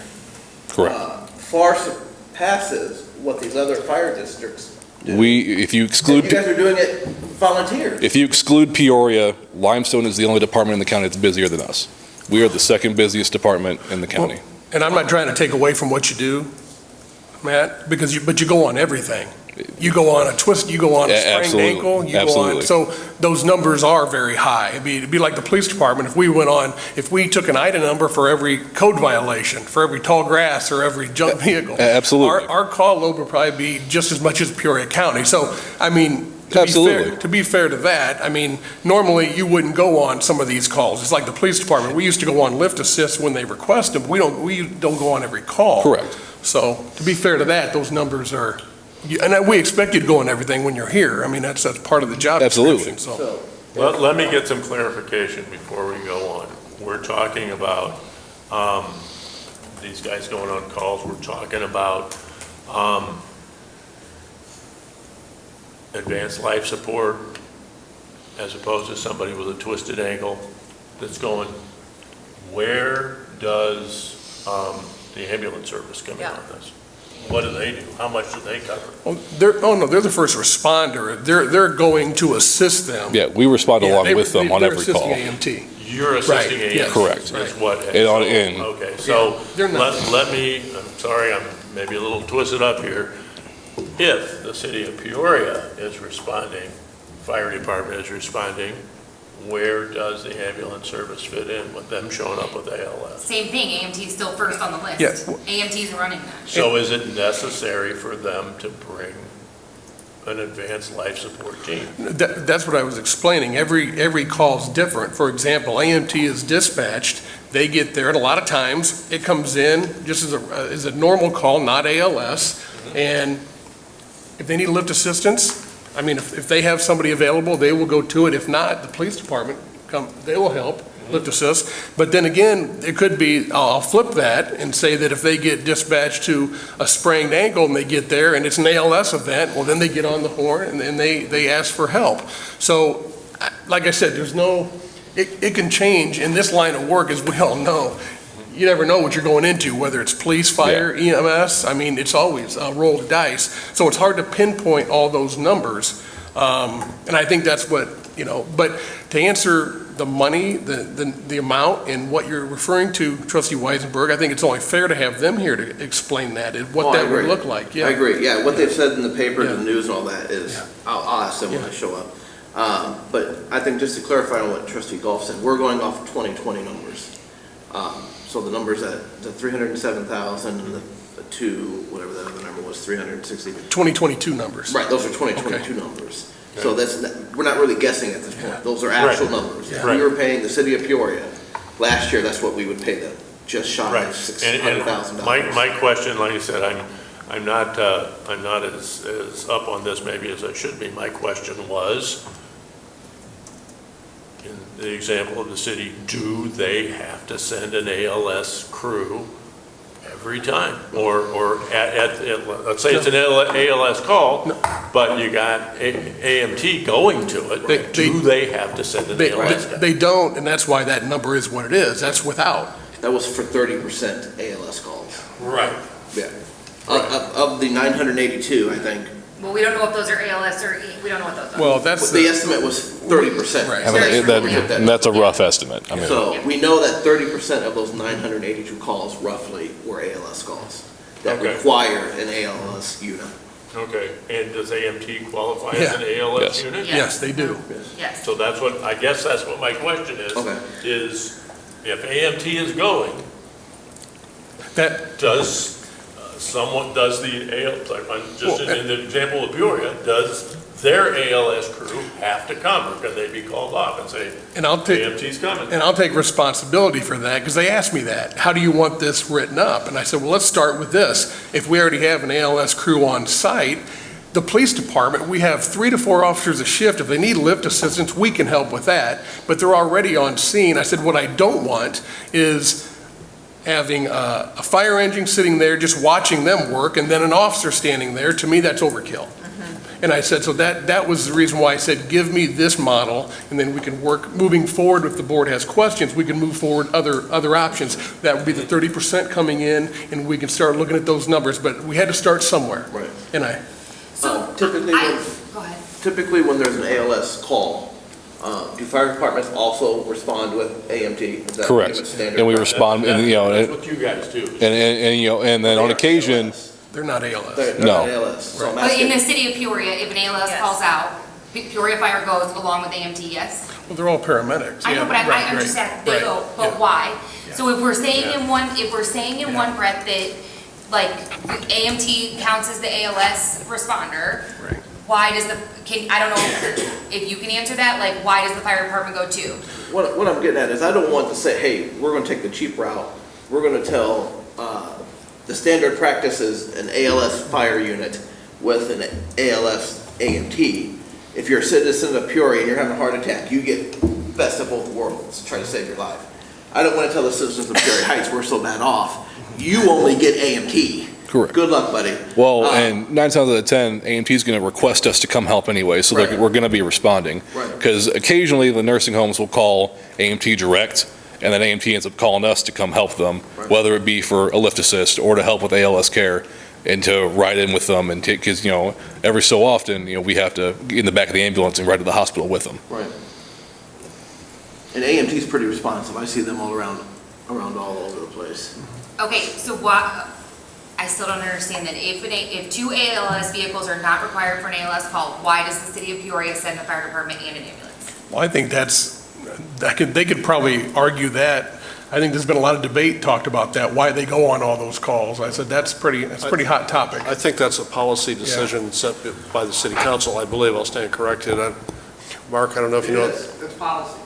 Correct. Far surpasses what these other fire districts do. If you And exclude you guys are doing it volunteers. If you exclude Peoria, Limestone is the only department in the county that's busier than us. We are the second busiest department in the county. And I'm not trying to take away from what you do, Matt, but you go on everything. You go on a twist, you go on a Yeah, sprained absolutely. ankle, you go on, Absolutely. so those numbers are very high. It'd be like the police department, if we took an item number for every code violation, for every tall grass or every junk vehicle. Absolutely. Our call load would probably be just as much as Peoria County. So, I mean, Absolutely. to be fair to that, I mean, normally you wouldn't go on some of these calls. It's like the police department. We used to go on lift assist when they request them. We don't go on every call. Correct. So to be fair to that, those numbers are, and we expect you to go on everything when you're here. I mean, that's part of the job Absolutely. description, so. Let me get some clarification before we go on. We're talking about these guys going on calls, we're talking about advanced life support as opposed to somebody with a twisted ankle that's going. Where does the ambulance service come in on this? What do they do? How much do they cover? They're the first responder. They're going to assist them. Yeah, we respond along with them on every call. They're assisting AMT. You're assisting Right, AMT? yes. Correct. Is what? Okay, so they're not. let me, I'm sorry, I'm maybe a little twisted up here. If the city of Peoria is responding, fire department is responding, where does the ambulance service fit in with them showing up with ALS? Same thing, AMT's still first on the list. Yeah. AMT's running that. So is it necessary for them to bring an advanced life support team? That's what I was explaining. Every call's different. For example, AMT is dispatched, they get there, and a lot of times it comes in just as a normal call, not ALS, and if they need lift assistance, I mean, if they have somebody available, they will go to it. If not, the police department they will help, lift assist. But then again, it could be, I'll flip that and say that if they get dispatched to a sprained ankle and they get there and it's an ALS event, well, then they get on the horn and they ask for help. So, like I said, it can change in this line of work, as we all know. You never know what you're going into, whether it's police, fire, EMS. I mean, it's always a roll of dice. So it's hard to pinpoint all those numbers. And I think that's what, but to answer the money, the amount, and what you're referring to, Trustee Weisenberg, I think it's only fair to have them here to explain that, and what that would look like. I agree, yeah. What they've said in the paper, the news and all that is, Yeah. I'll ask them when I show up. But I think just to clarify on what Trustee Golf said, we're going off of 2020 numbers. So the numbers at the 307,000 and the two, whatever that other number was, 360. 2022 numbers. Right, those are 2022 numbers. So we're not really guessing at this point. Those are actual numbers. If we were paying the city of Peoria last year, that's what we would pay them, just shy of $600,000. My question, like I said, I'm not as up on this maybe as I should be. My question was, in the example of the city, do they have to send an ALS crew every time? Or let's say it's an ALS call, but you got AMT going to it, do they have to send an ALS guy? They don't, and that's why that number is what it is. That's without. That was for 30% ALS calls. Right. Yeah. Of the 982, I think. Well, we don't know if those are ALS or we don't know what those are. Well, that's the estimate was 30%. Right. And that's a rough estimate. I mean, So we know that 30% of those 982 calls roughly were ALS calls that require an ALS unit. Okay, and does AMT qualify as an ALS unit? Yes, they do. Yes. So I guess that's what my question is, is if AMT is going, does in the example of Peoria, does their ALS crew have to come, or can they be called off and say, AMT's coming? And I'll take responsibility for that, because they asked me that. How do you want this written up? And I said, well, let's start with this. If we already have an ALS crew on site, the police department, we have 3 to 4 officers a shift. If they need lift assistance, we can help with that. But they're already on scene. I said, what I don't want is having a fire engine sitting there just watching them work, and then an officer standing there. To me, that's overkill. And I said, so that was the reason why I said, give me this model, and then we can work moving forward. If the board has questions, we can move forward other options. That would be the 30% coming in, and we can start looking at those numbers. But we had to start somewhere. Right. And I. So typically, go ahead. Typically, when there's an ALS call, do fire departments also respond with AMT? Is that correct. standard And we practice? respond, and That's what you guys do. and then on occasion, They're not ALS. They're No. not ALS. So I'm But in asking, the city of Peoria, if an ALS Yes. calls out, Peoria Fire goes along with AMT, yes? Well, they're all paramedics. I know, Yeah, but right, I'm right, just asking, they right, go, but yeah. why? Yeah. So if we're saying Yeah. in one breath that, like, AMT counts as the ALS responder, Right. why does I don't know if you can answer that, like, why does the fire department go too? what I'm getting at is I don't want to say, hey, we're gonna take the cheap route. We're gonna tell, the standard practice is an ALS fire unit with an ALS AMT. If you're a citizen of Peoria and you're having a heart attack, you get best of both worlds, try to save your life. I don't want to tell the citizens of Peoria Heights, we're so bad off. You only get AMT. Correct. Good luck, buddy. Well, and 9 times out of 10, AMT is going to request us to come help anyway, so Right. we're going to be responding. Right. Because occasionally the nursing homes will call AMT direct, and then AMT ends up calling us to come help them, Right. whether it be for a lift assist or to help with ALS care, and to ride in with them and take, because, every so often, we have to get in the back of the ambulance and ride to the hospital with them. Right. And AMT's pretty responsive. I see them all around all over the place. Okay, so I still don't understand that if 2 ALS vehicles are not required for an ALS call, why does the city of Peoria send the fire department and an ambulance? Well, I think they could probably argue that. I think there's been a lot of debate talked about that, why they go on all those calls. I said, that's a pretty hot topic. I think that's a policy decision set by the city council, I believe. I'll stand corrected. Mark, I don't know if you know. It's policy.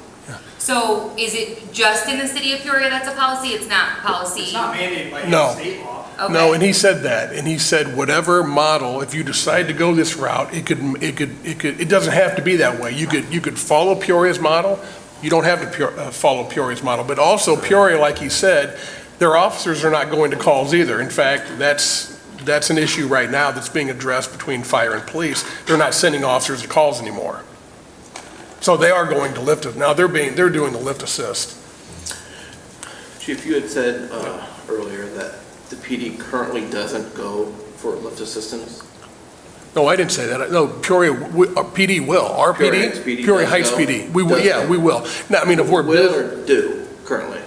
So is it just in the city of Peoria that's a policy? It's not policy? It's not mandated by No. any state law. Okay. No, and he said that, and he said whatever model, if you decide to go this route, it doesn't have to be that way. You could follow Peoria's model. You don't have to follow Peoria's model, but also Peoria, like he said, their officers are not going to calls either. In fact, that's an issue right now that's being addressed between fire and police. They're not sending officers to calls anymore. So they are going to lift it. Now they're doing the lift assist. Chief, you had said earlier that the PD currently doesn't go for lift assistance. No, I didn't say that. No, Peoria, PD will. Our Peoria PD? Heights PD Peoria does Heights go? PD. We will, Does yeah, go? we will. Now, I mean, if we're Will or do currently?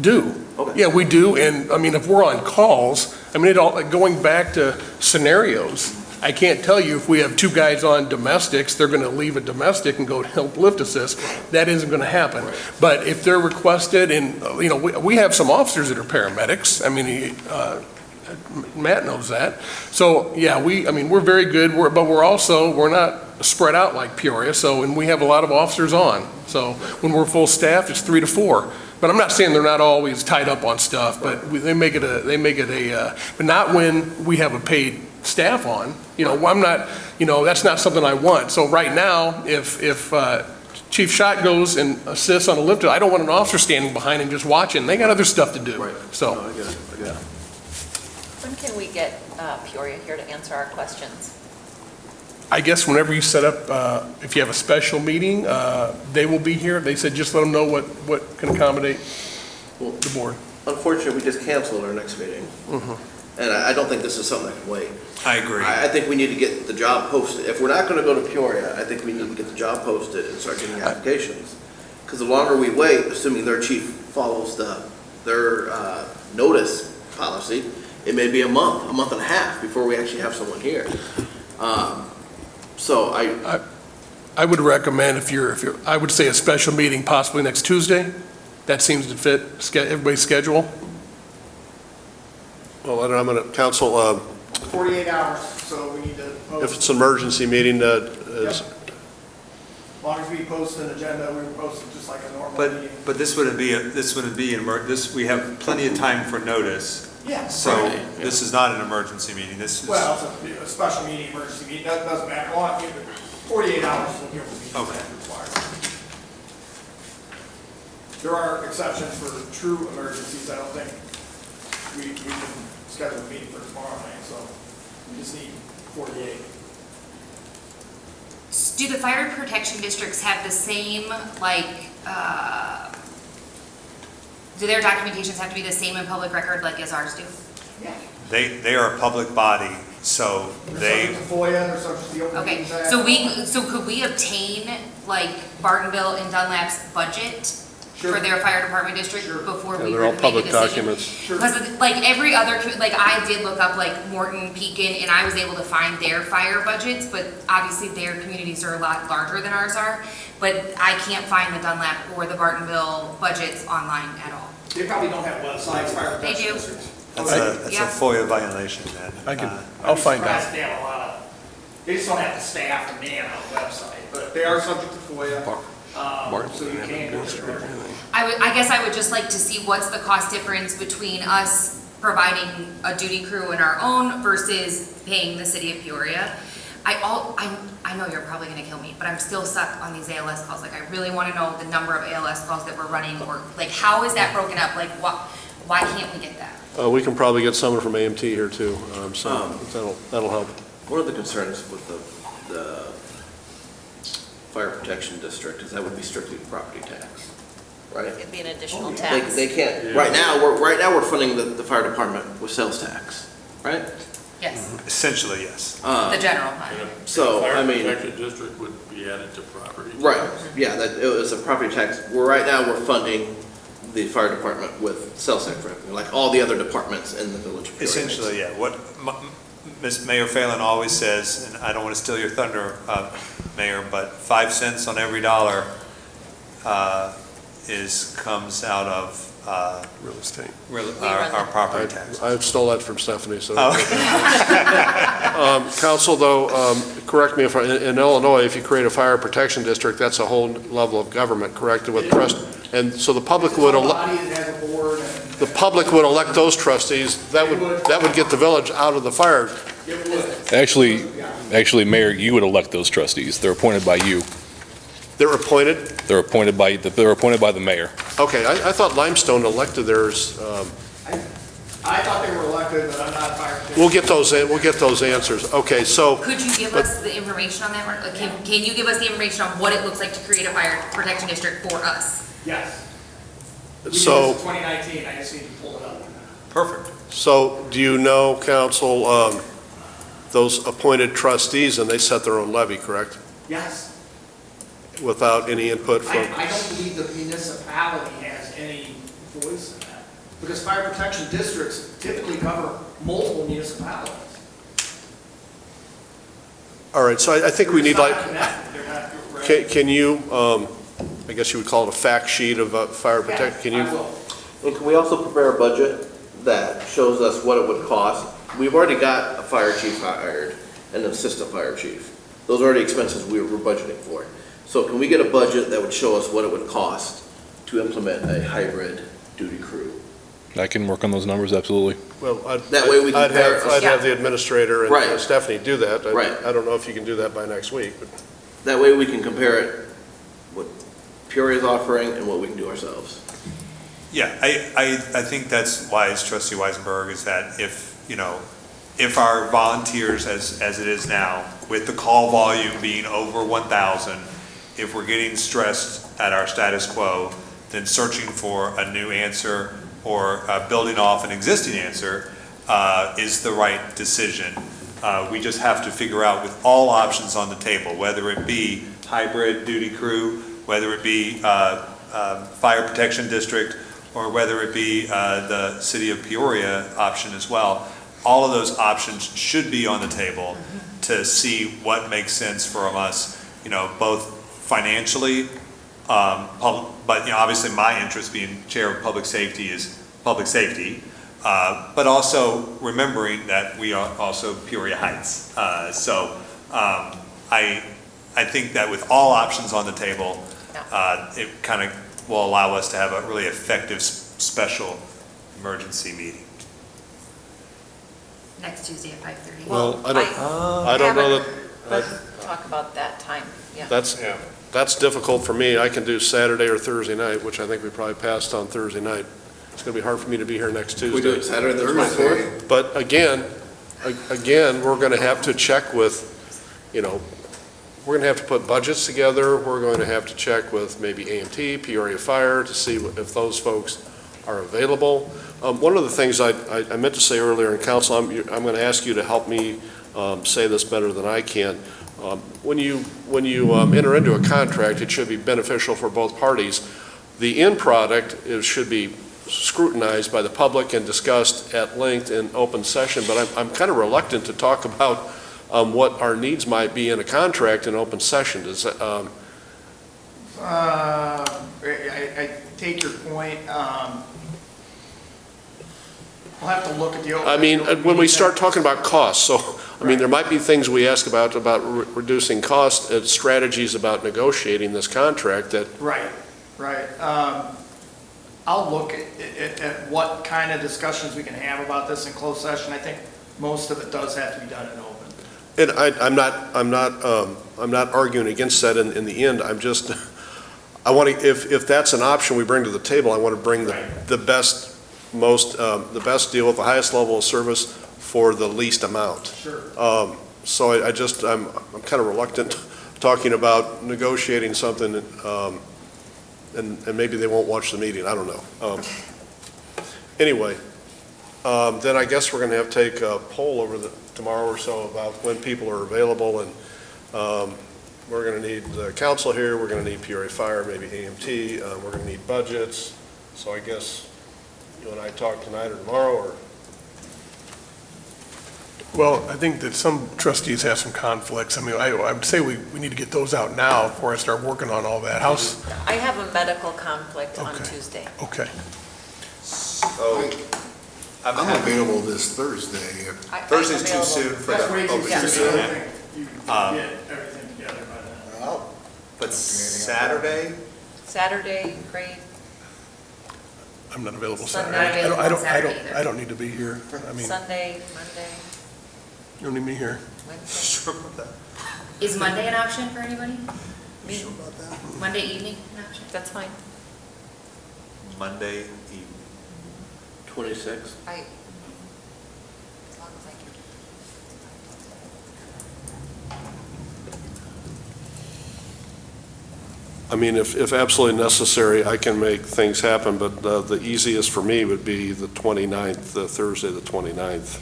do. Okay. Yeah, we do, and, I mean, if we're on calls, I mean, going back to scenarios, I can't tell you if we have 2 guys on domestics, they're gonna leave a domestic and go help lift assist. That isn't gonna happen. But if they're requested, and, we have some officers that are paramedics, I mean, Matt knows that. So, yeah, we're very good, but we're not spread out like Peoria, and we have a lot of officers on. So when we're full staff, it's 3 to 4. But I'm not saying they're not always tied up on stuff, but they make it but not when we have a paid staff on. I'm not, that's not something I want. So right now, if Chief Schott goes and assists on a lift, I don't want an officer standing behind him just watching. They got other stuff to do. Right. So. No, I get it. When can we get Peoria here to answer our questions? I guess whenever you set up, if you have a special meeting, they will be here. They said just let them know what can accommodate the board. Unfortunately, we just canceled our next meeting. And I don't think this is something that can wait. I agree. I think we need to get the job posted. If we're not going to go to Peoria, I think we need to get the job posted and start getting applications. Because the longer we wait, assuming their chief follows their notice policy, it may be a month and a half before we actually have someone here. So I would recommend I would say a special meeting possibly next Tuesday. That seems to fit everybody's schedule. Well, I'm going to, council, 48 hours, so we need to post. if it's an emergency meeting, As long as we post an agenda, we post it just like a normal meeting. But this wouldn't be, we have plenty of time for notice. Yeah. So Right. this is not an emergency meeting. This is. Well, it's a special meeting, emergency meeting, that doesn't matter. Well, 48 hours will give us Okay. required. There are exceptions for true emergencies. I don't think we can schedule a meeting for tomorrow night, so we just need 48. Do the fire protection districts have the same, do their documentations have to be the same in public record like as ours do? Yeah. They are a public body, so they. There's some FOIA, there's some just the Open Okay, Meetings Act. so could we obtain like Bartonville and Dunlap's budget for their fire department district before Yeah, we they're were all to make a public decision? documents. Because like every other, like I did look up like Morton, Pekin, and I was able to find their fire budgets, but obviously their communities are a lot larger than ours are. But I can't find the Dunlap or the Bartonville budgets online at all. They probably don't have websites, fire They protection do. districts. That's a Yeah. FOIA violation then. I'll find out. They have a lot of, they just don't have the staff to man on the website, but they are subject to FOIA. So you can go there. I guess I would just like to see what's the cost difference between us providing a duty crew in our own versus paying the city of Peoria. I know you're probably gonna kill me, but I'm still stuck on these ALS calls. Like, I really wanna know the number of ALS calls that we're running, or like, how is that broken up? Like, why can't we get that? We can probably get someone from AMT here too, so that'll help. One of the concerns with the fire protection district is that would be strictly property tax, right? It'd be an additional tax. They can't, right now, we're funding the fire department with sales tax, right? Yes, Essentially, yes. the general fund. So, I mean. Fire protection district would be added to property. Right, yeah, that, it was a property tax. Right now, we're funding the fire department with sales tax revenue, like all the other departments in the village of Peoria. Essentially, yeah. What Ms. Mayor Phelan always says, and I don't want to steal your thunder, Mayor, but 5 cents on every dollar comes out of Real estate. our property tax. I stole that from Stephanie, so. Oh. Council, though, correct me if in Illinois, if you create a fire protection district, that's a whole level of government, correct? With trust, and so the public would the public would elect those trustees. That would get the village out of the fire. Actually, Mayor, you would elect those trustees. They're appointed by you. They're appointed? They're appointed by the mayor. Okay, I thought Limestone elected theirs. I thought they were elected, but I'm not fire protection. We'll get those answers. Okay, so. Could you give us the information on that, Mark? Like, can you give us the information on what it looks like to create a fire protection district for us? Yes. We did So. this in 2019, I just need to pull it up. Perfect. So do you know, Council, those appointed trustees, and they set their own levy, correct? Yes. Without any input from? I don't believe the municipality has any voice in that, because fire protection districts typically cover multiple municipalities. All right, so I think we need like, They're not, right? can you, I guess you would call it a fact sheet of fire protection? Can you? I will. And can we also prepare a budget that shows us what it would cost? We've already got a fire chief hired and an assistant fire chief. Those are already expenses we're budgeting for. So can we get a budget that would show us what it would cost to implement a hybrid duty crew? I can work on those numbers, absolutely. Well, That way we can I'd compare. have the administrator and Right. Stephanie do that. Right. I don't know if you can do that by next week, but. That way we can compare it, what Peoria's offering and what we can do ourselves. Yeah, I think that's wise, Trustee Weisenberg, is that if our volunteers, as it is now, with the call volume being over 1,000, if we're getting stressed at our status quo, then searching for a new answer or building off an existing answer is the right decision. We just have to figure out with all options on the table, whether it be hybrid duty crew, whether it be fire protection district, or whether it be the city of Peoria option as well. All of those options should be on the table to see what makes sense for us, both financially, but obviously my interest being chair of public safety is public safety, but also remembering that we are also Peoria Heights. So I think that with all options on the table, it kind of will allow us to have a really effective special emergency meeting. Next Tuesday at 5:30. Well, I don't know that. Let's talk about that time, yeah. That's difficult for me. I can do Saturday or Thursday night, which I think we probably passed on Thursday night. It's going to be hard for me to be here next Tuesday. We do it Saturday, Thursday. But again, we're going to have to check with, we're going to have to put budgets together. We're going to have to check with maybe AMT, Peoria Fire, to see if those folks are available. One of the things I meant to say earlier in council, I'm going to ask you to help me say this better than I can. When you enter into a contract, it should be beneficial for both parties. The end product should be scrutinized by the public and discussed at length in open session, but I'm kind of reluctant to talk about what our needs might be in a contract in open session. Does that, I take your point. We'll have to look at the. I mean, when we start talking about costs, so, I mean, there might be things we ask about reducing costs, strategies about negotiating this contract that. Right. I'll look at what kind of discussions we can have about this in closed session. I think most of it does have to be done in open. And I'm not arguing against that in the end. I'm just, I want to, if that's an option we bring to the table, I want to bring the best deal with the highest level of service for the least amount. Sure. So I'm kind of reluctant talking about negotiating something, and maybe they won't watch the meeting, I don't know. Anyway, then I guess we're going to have to take a poll tomorrow or so about when people are available, and we're going to need the council here, we're going to need Peoria Fire, maybe AMT, we're going to need budgets, so I guess you and I talk tonight or tomorrow, or? Well, I think that some trustees have some conflicts. I mean, I would say we need to get those out now before I start working on all that. I have a medical conflict on Tuesday. Okay. So, I'm available this Thursday. Thursday's too soon for That's the way too open soon. session. I think you can get everything together by then. But Saturday? Saturday, great. I'm not available Sunday. Saturday. Not available on Saturday either. I don't need to be here. I mean, Sunday, Monday, you don't need me here. Wednesday. Sure about that. Is Monday an option for anybody? Me, Monday evening an option? that's fine. Monday evening. 26? I, As long as I can. I mean, if absolutely necessary, I can make things happen, but the easiest for me would be the 29th, Thursday the 29th.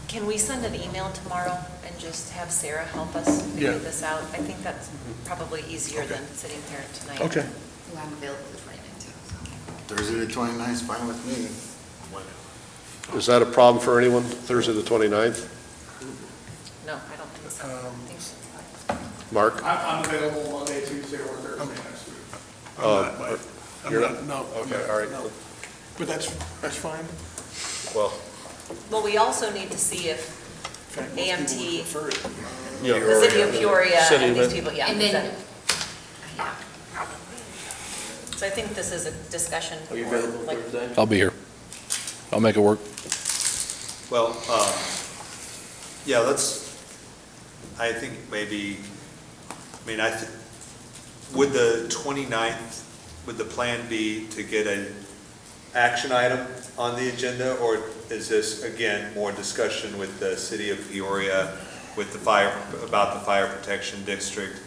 can we send an email tomorrow and just have Sarah help us figure this out? I think that's probably easier than sitting here tonight. Okay. Well, I'm available the 29th too. Thursday the 29th is fine with me. Is that a problem for anyone, Thursday the 29th? No, I don't think so. I think it's fine. Mark? I'm available Monday, Tuesday, or Thursday next week. I'm not, no. Okay, all right. No. But that's fine. Well, Well, we also need to see if In fact, most people would AMT, prefer it. yeah. the city of Peoria, City and these event. people, yeah. And then, yeah. So I think this is a discussion. Are you available like- Thursday? I'll be here. I'll make it work. Well, yeah, I think maybe, would the 29th, would the plan be to get an action item on the agenda? Or is this, again, more discussion with the city of Peoria, with the about the fire protection district,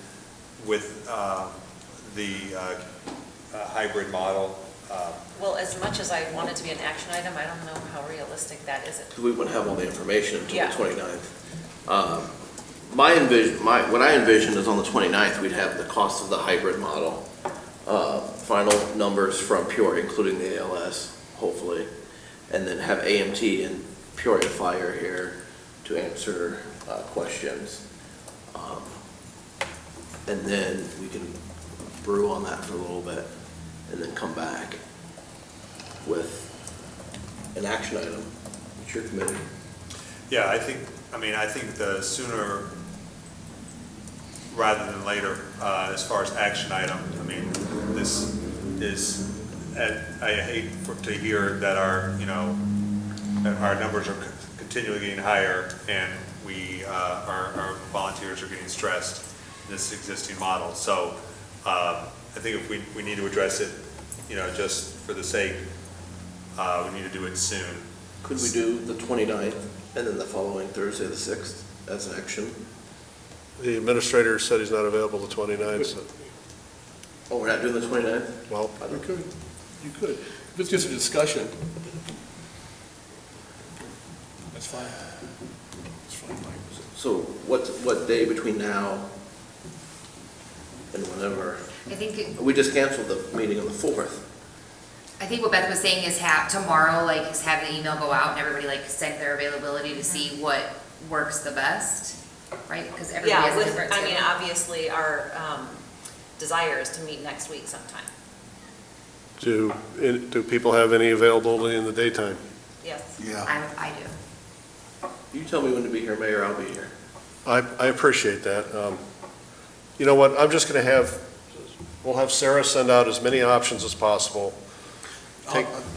with the hybrid model? Well, as much as I want it to be an action item, I don't know how realistic that is. Because we wouldn't have all the information until Yeah. the 29th. What I envision is on the 29th, we'd have the cost of the hybrid model, final numbers from Peoria, including the ALS, hopefully, and then have AMT and Peoria Fire here to answer questions. And then we can brew on that for a little bit, and then come back with an action item. It's your committee. Yeah, I think the sooner rather than later, as far as action item, this is, I hate to hear that our numbers are continually getting higher, and our volunteers are getting stressed in this existing model. So I think if we need to address it, just for the sake, we need to do it soon. Could we do the 29th and then the following Thursday, the 6th, as an action? The administrator said he's not available the 29th, so, Oh, we're not doing the 29th? well, You could. If it's just a discussion, that's fine. It's fine, Mike. So what day between now and whenever I think, We just canceled the meeting on the 4th. I think what Beth was saying is have tomorrow, like, is have the email go out and everybody like send their availability to see what works the best, right? Because everybody Yeah, has a different I mean, schedule. obviously, our desire is to meet next week sometime. Do people have any availability in the daytime? Yes. Yeah. I do. You tell me when to be here, Mayor, I'll be here. I appreciate that. You know what, I'm just going to we'll have Sarah send out as many options as possible.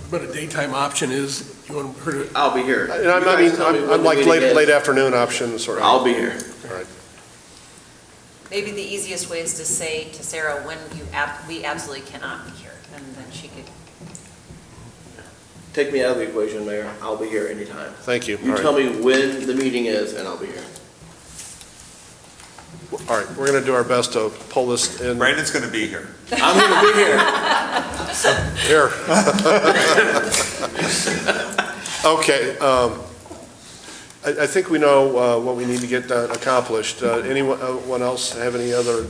But a daytime option is, you want her to, I'll be here. And You guys I'm tell me when the like meeting is. late afternoon options, or. I'll be here. All right. Maybe the easiest way is to say to Sarah when we absolutely cannot be here, and then she could. Take me out of the equation, Mayor. I'll be here anytime. Thank you. You All tell right. me when the meeting is, and I'll be here. All right, we're going to do our best to pull this in. Brandon's going to be here. I'm going to be here. Here. Okay, I think we know what we need to get accomplished. Anyone else have any other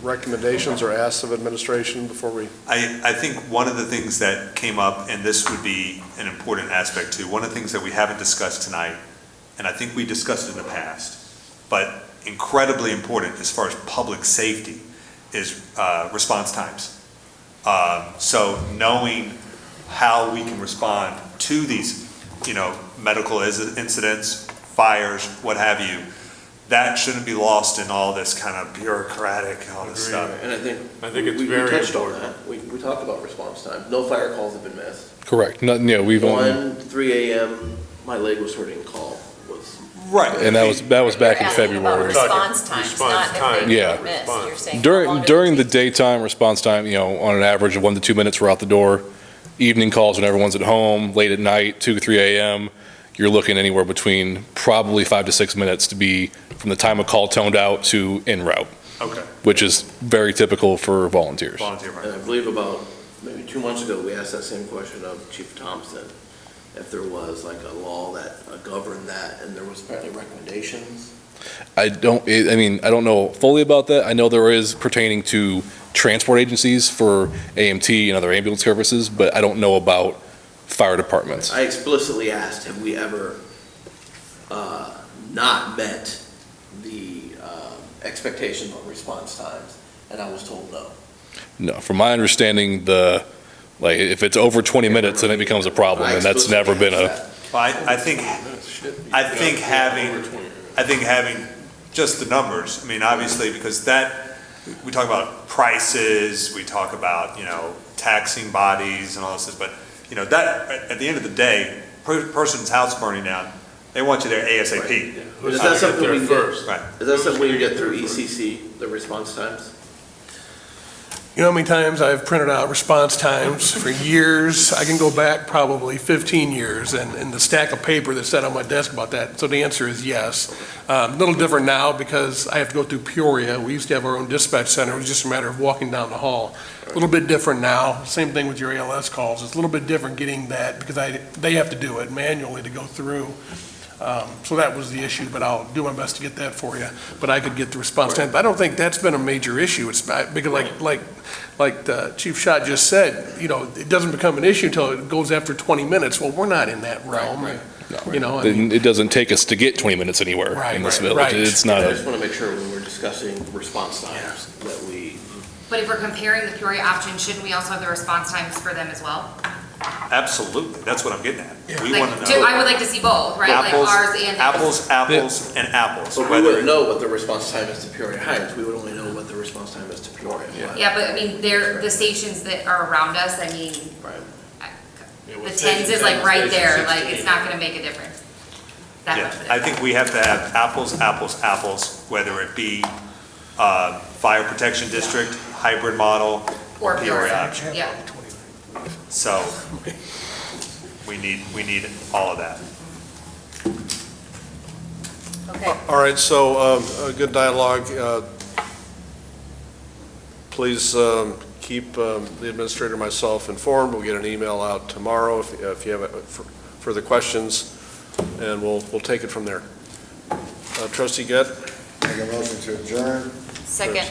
recommendations or asks of administration before we? I think one of the things that came up, and this would be an important aspect too, one of the things that we haven't discussed tonight, and I think we discussed it in the past, but incredibly important as far as public safety is response times. So knowing how we can respond to these, medical incidents, fires, what have you, that shouldn't be lost in all this kind of bureaucratic, all this stuff. And I think it's we very touched on important. that. We talked about response time. No fire calls have been missed. Correct. Nothing, we've only, 3 a.m., my leg was hurting call was. Right. and that was back in Asking about February. response times, not if they Yeah. get missed. You're saying how long During does the it take? daytime response time, on an average of 1 to 2 minutes, we're out the door. Evening calls when everyone's at home, late at night, 2 to 3 a.m., you're looking anywhere between probably 5 to 6 minutes to be from the time a call toned out to en route, Okay. which is very typical for volunteers. Volunteer. And I believe about maybe 2 months ago, we asked that same question of Chief Thompson, if there was like a law that governed that, and there was apparently recommendations. I don't know fully about that. I know there is pertaining to transport agencies for AMT and other ambulance services, but I don't know about fire departments. I explicitly asked, have we ever not met the expectations on response times? And I was told no. No, from my understanding, if it's over 20 minutes, then it becomes a problem, and that's never been a. Well, I think having just the numbers, obviously, because we talk about prices, we talk about, taxing bodies and all this, but, that, at the end of the day, person's house burning down, they want you there ASAP. Is that something we can get? Right. Is that something we can get through ECC, the response times? you know how many times I've printed out response times for years? I can go back probably 15 years and the stack of paper that's sat on my desk about that. So the answer is yes. A little different now because I have to go through Peoria. We used to have our own dispatch center. It was just a matter of walking down the hall. A little bit different now. Same thing with your ALS calls. It's a little bit different getting that because they have to do it manually to go through. So that was the issue, but I'll do my best to get that for you. But I could get the response time. But I don't think that's been a major issue. It's because like Chief Schott just said, it doesn't become an issue until it goes after 20 minutes. Well, we're not in that realm. It doesn't take us to get 20 minutes anywhere in this village. right. It's not I just want to make sure when we're discussing response times that we. But if we're comparing the Peoria option, shouldn't we also have the response times for them as well? Absolutely, that's what I'm getting at. We Like, want to know. I would like to see both, right? Like Apples, ours and. apples, and apples. But we wouldn't know what the response time is to Peoria Heights. We would only know what the response time is to Peoria. Yeah, but they're the stations that are around us, the tens is like right there, like it's not gonna make a difference. That Yeah, much of a I difference. think we have to have apples, whether it be fire protection district, hybrid model, or Peoria option. Yeah. So we need all of that. Okay. All right, so a good dialogue. Please keep the administrator and myself informed. We'll get an email out tomorrow if you have further questions, and we'll take it from there. Trustee Gett? Make a motion to adjourn. Second.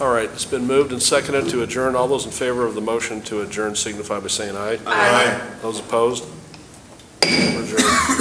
All right, it's been moved and seconded to adjourn. All those in favor of the motion to adjourn signify by saying aye. Aye. Those opposed? We're adjourned.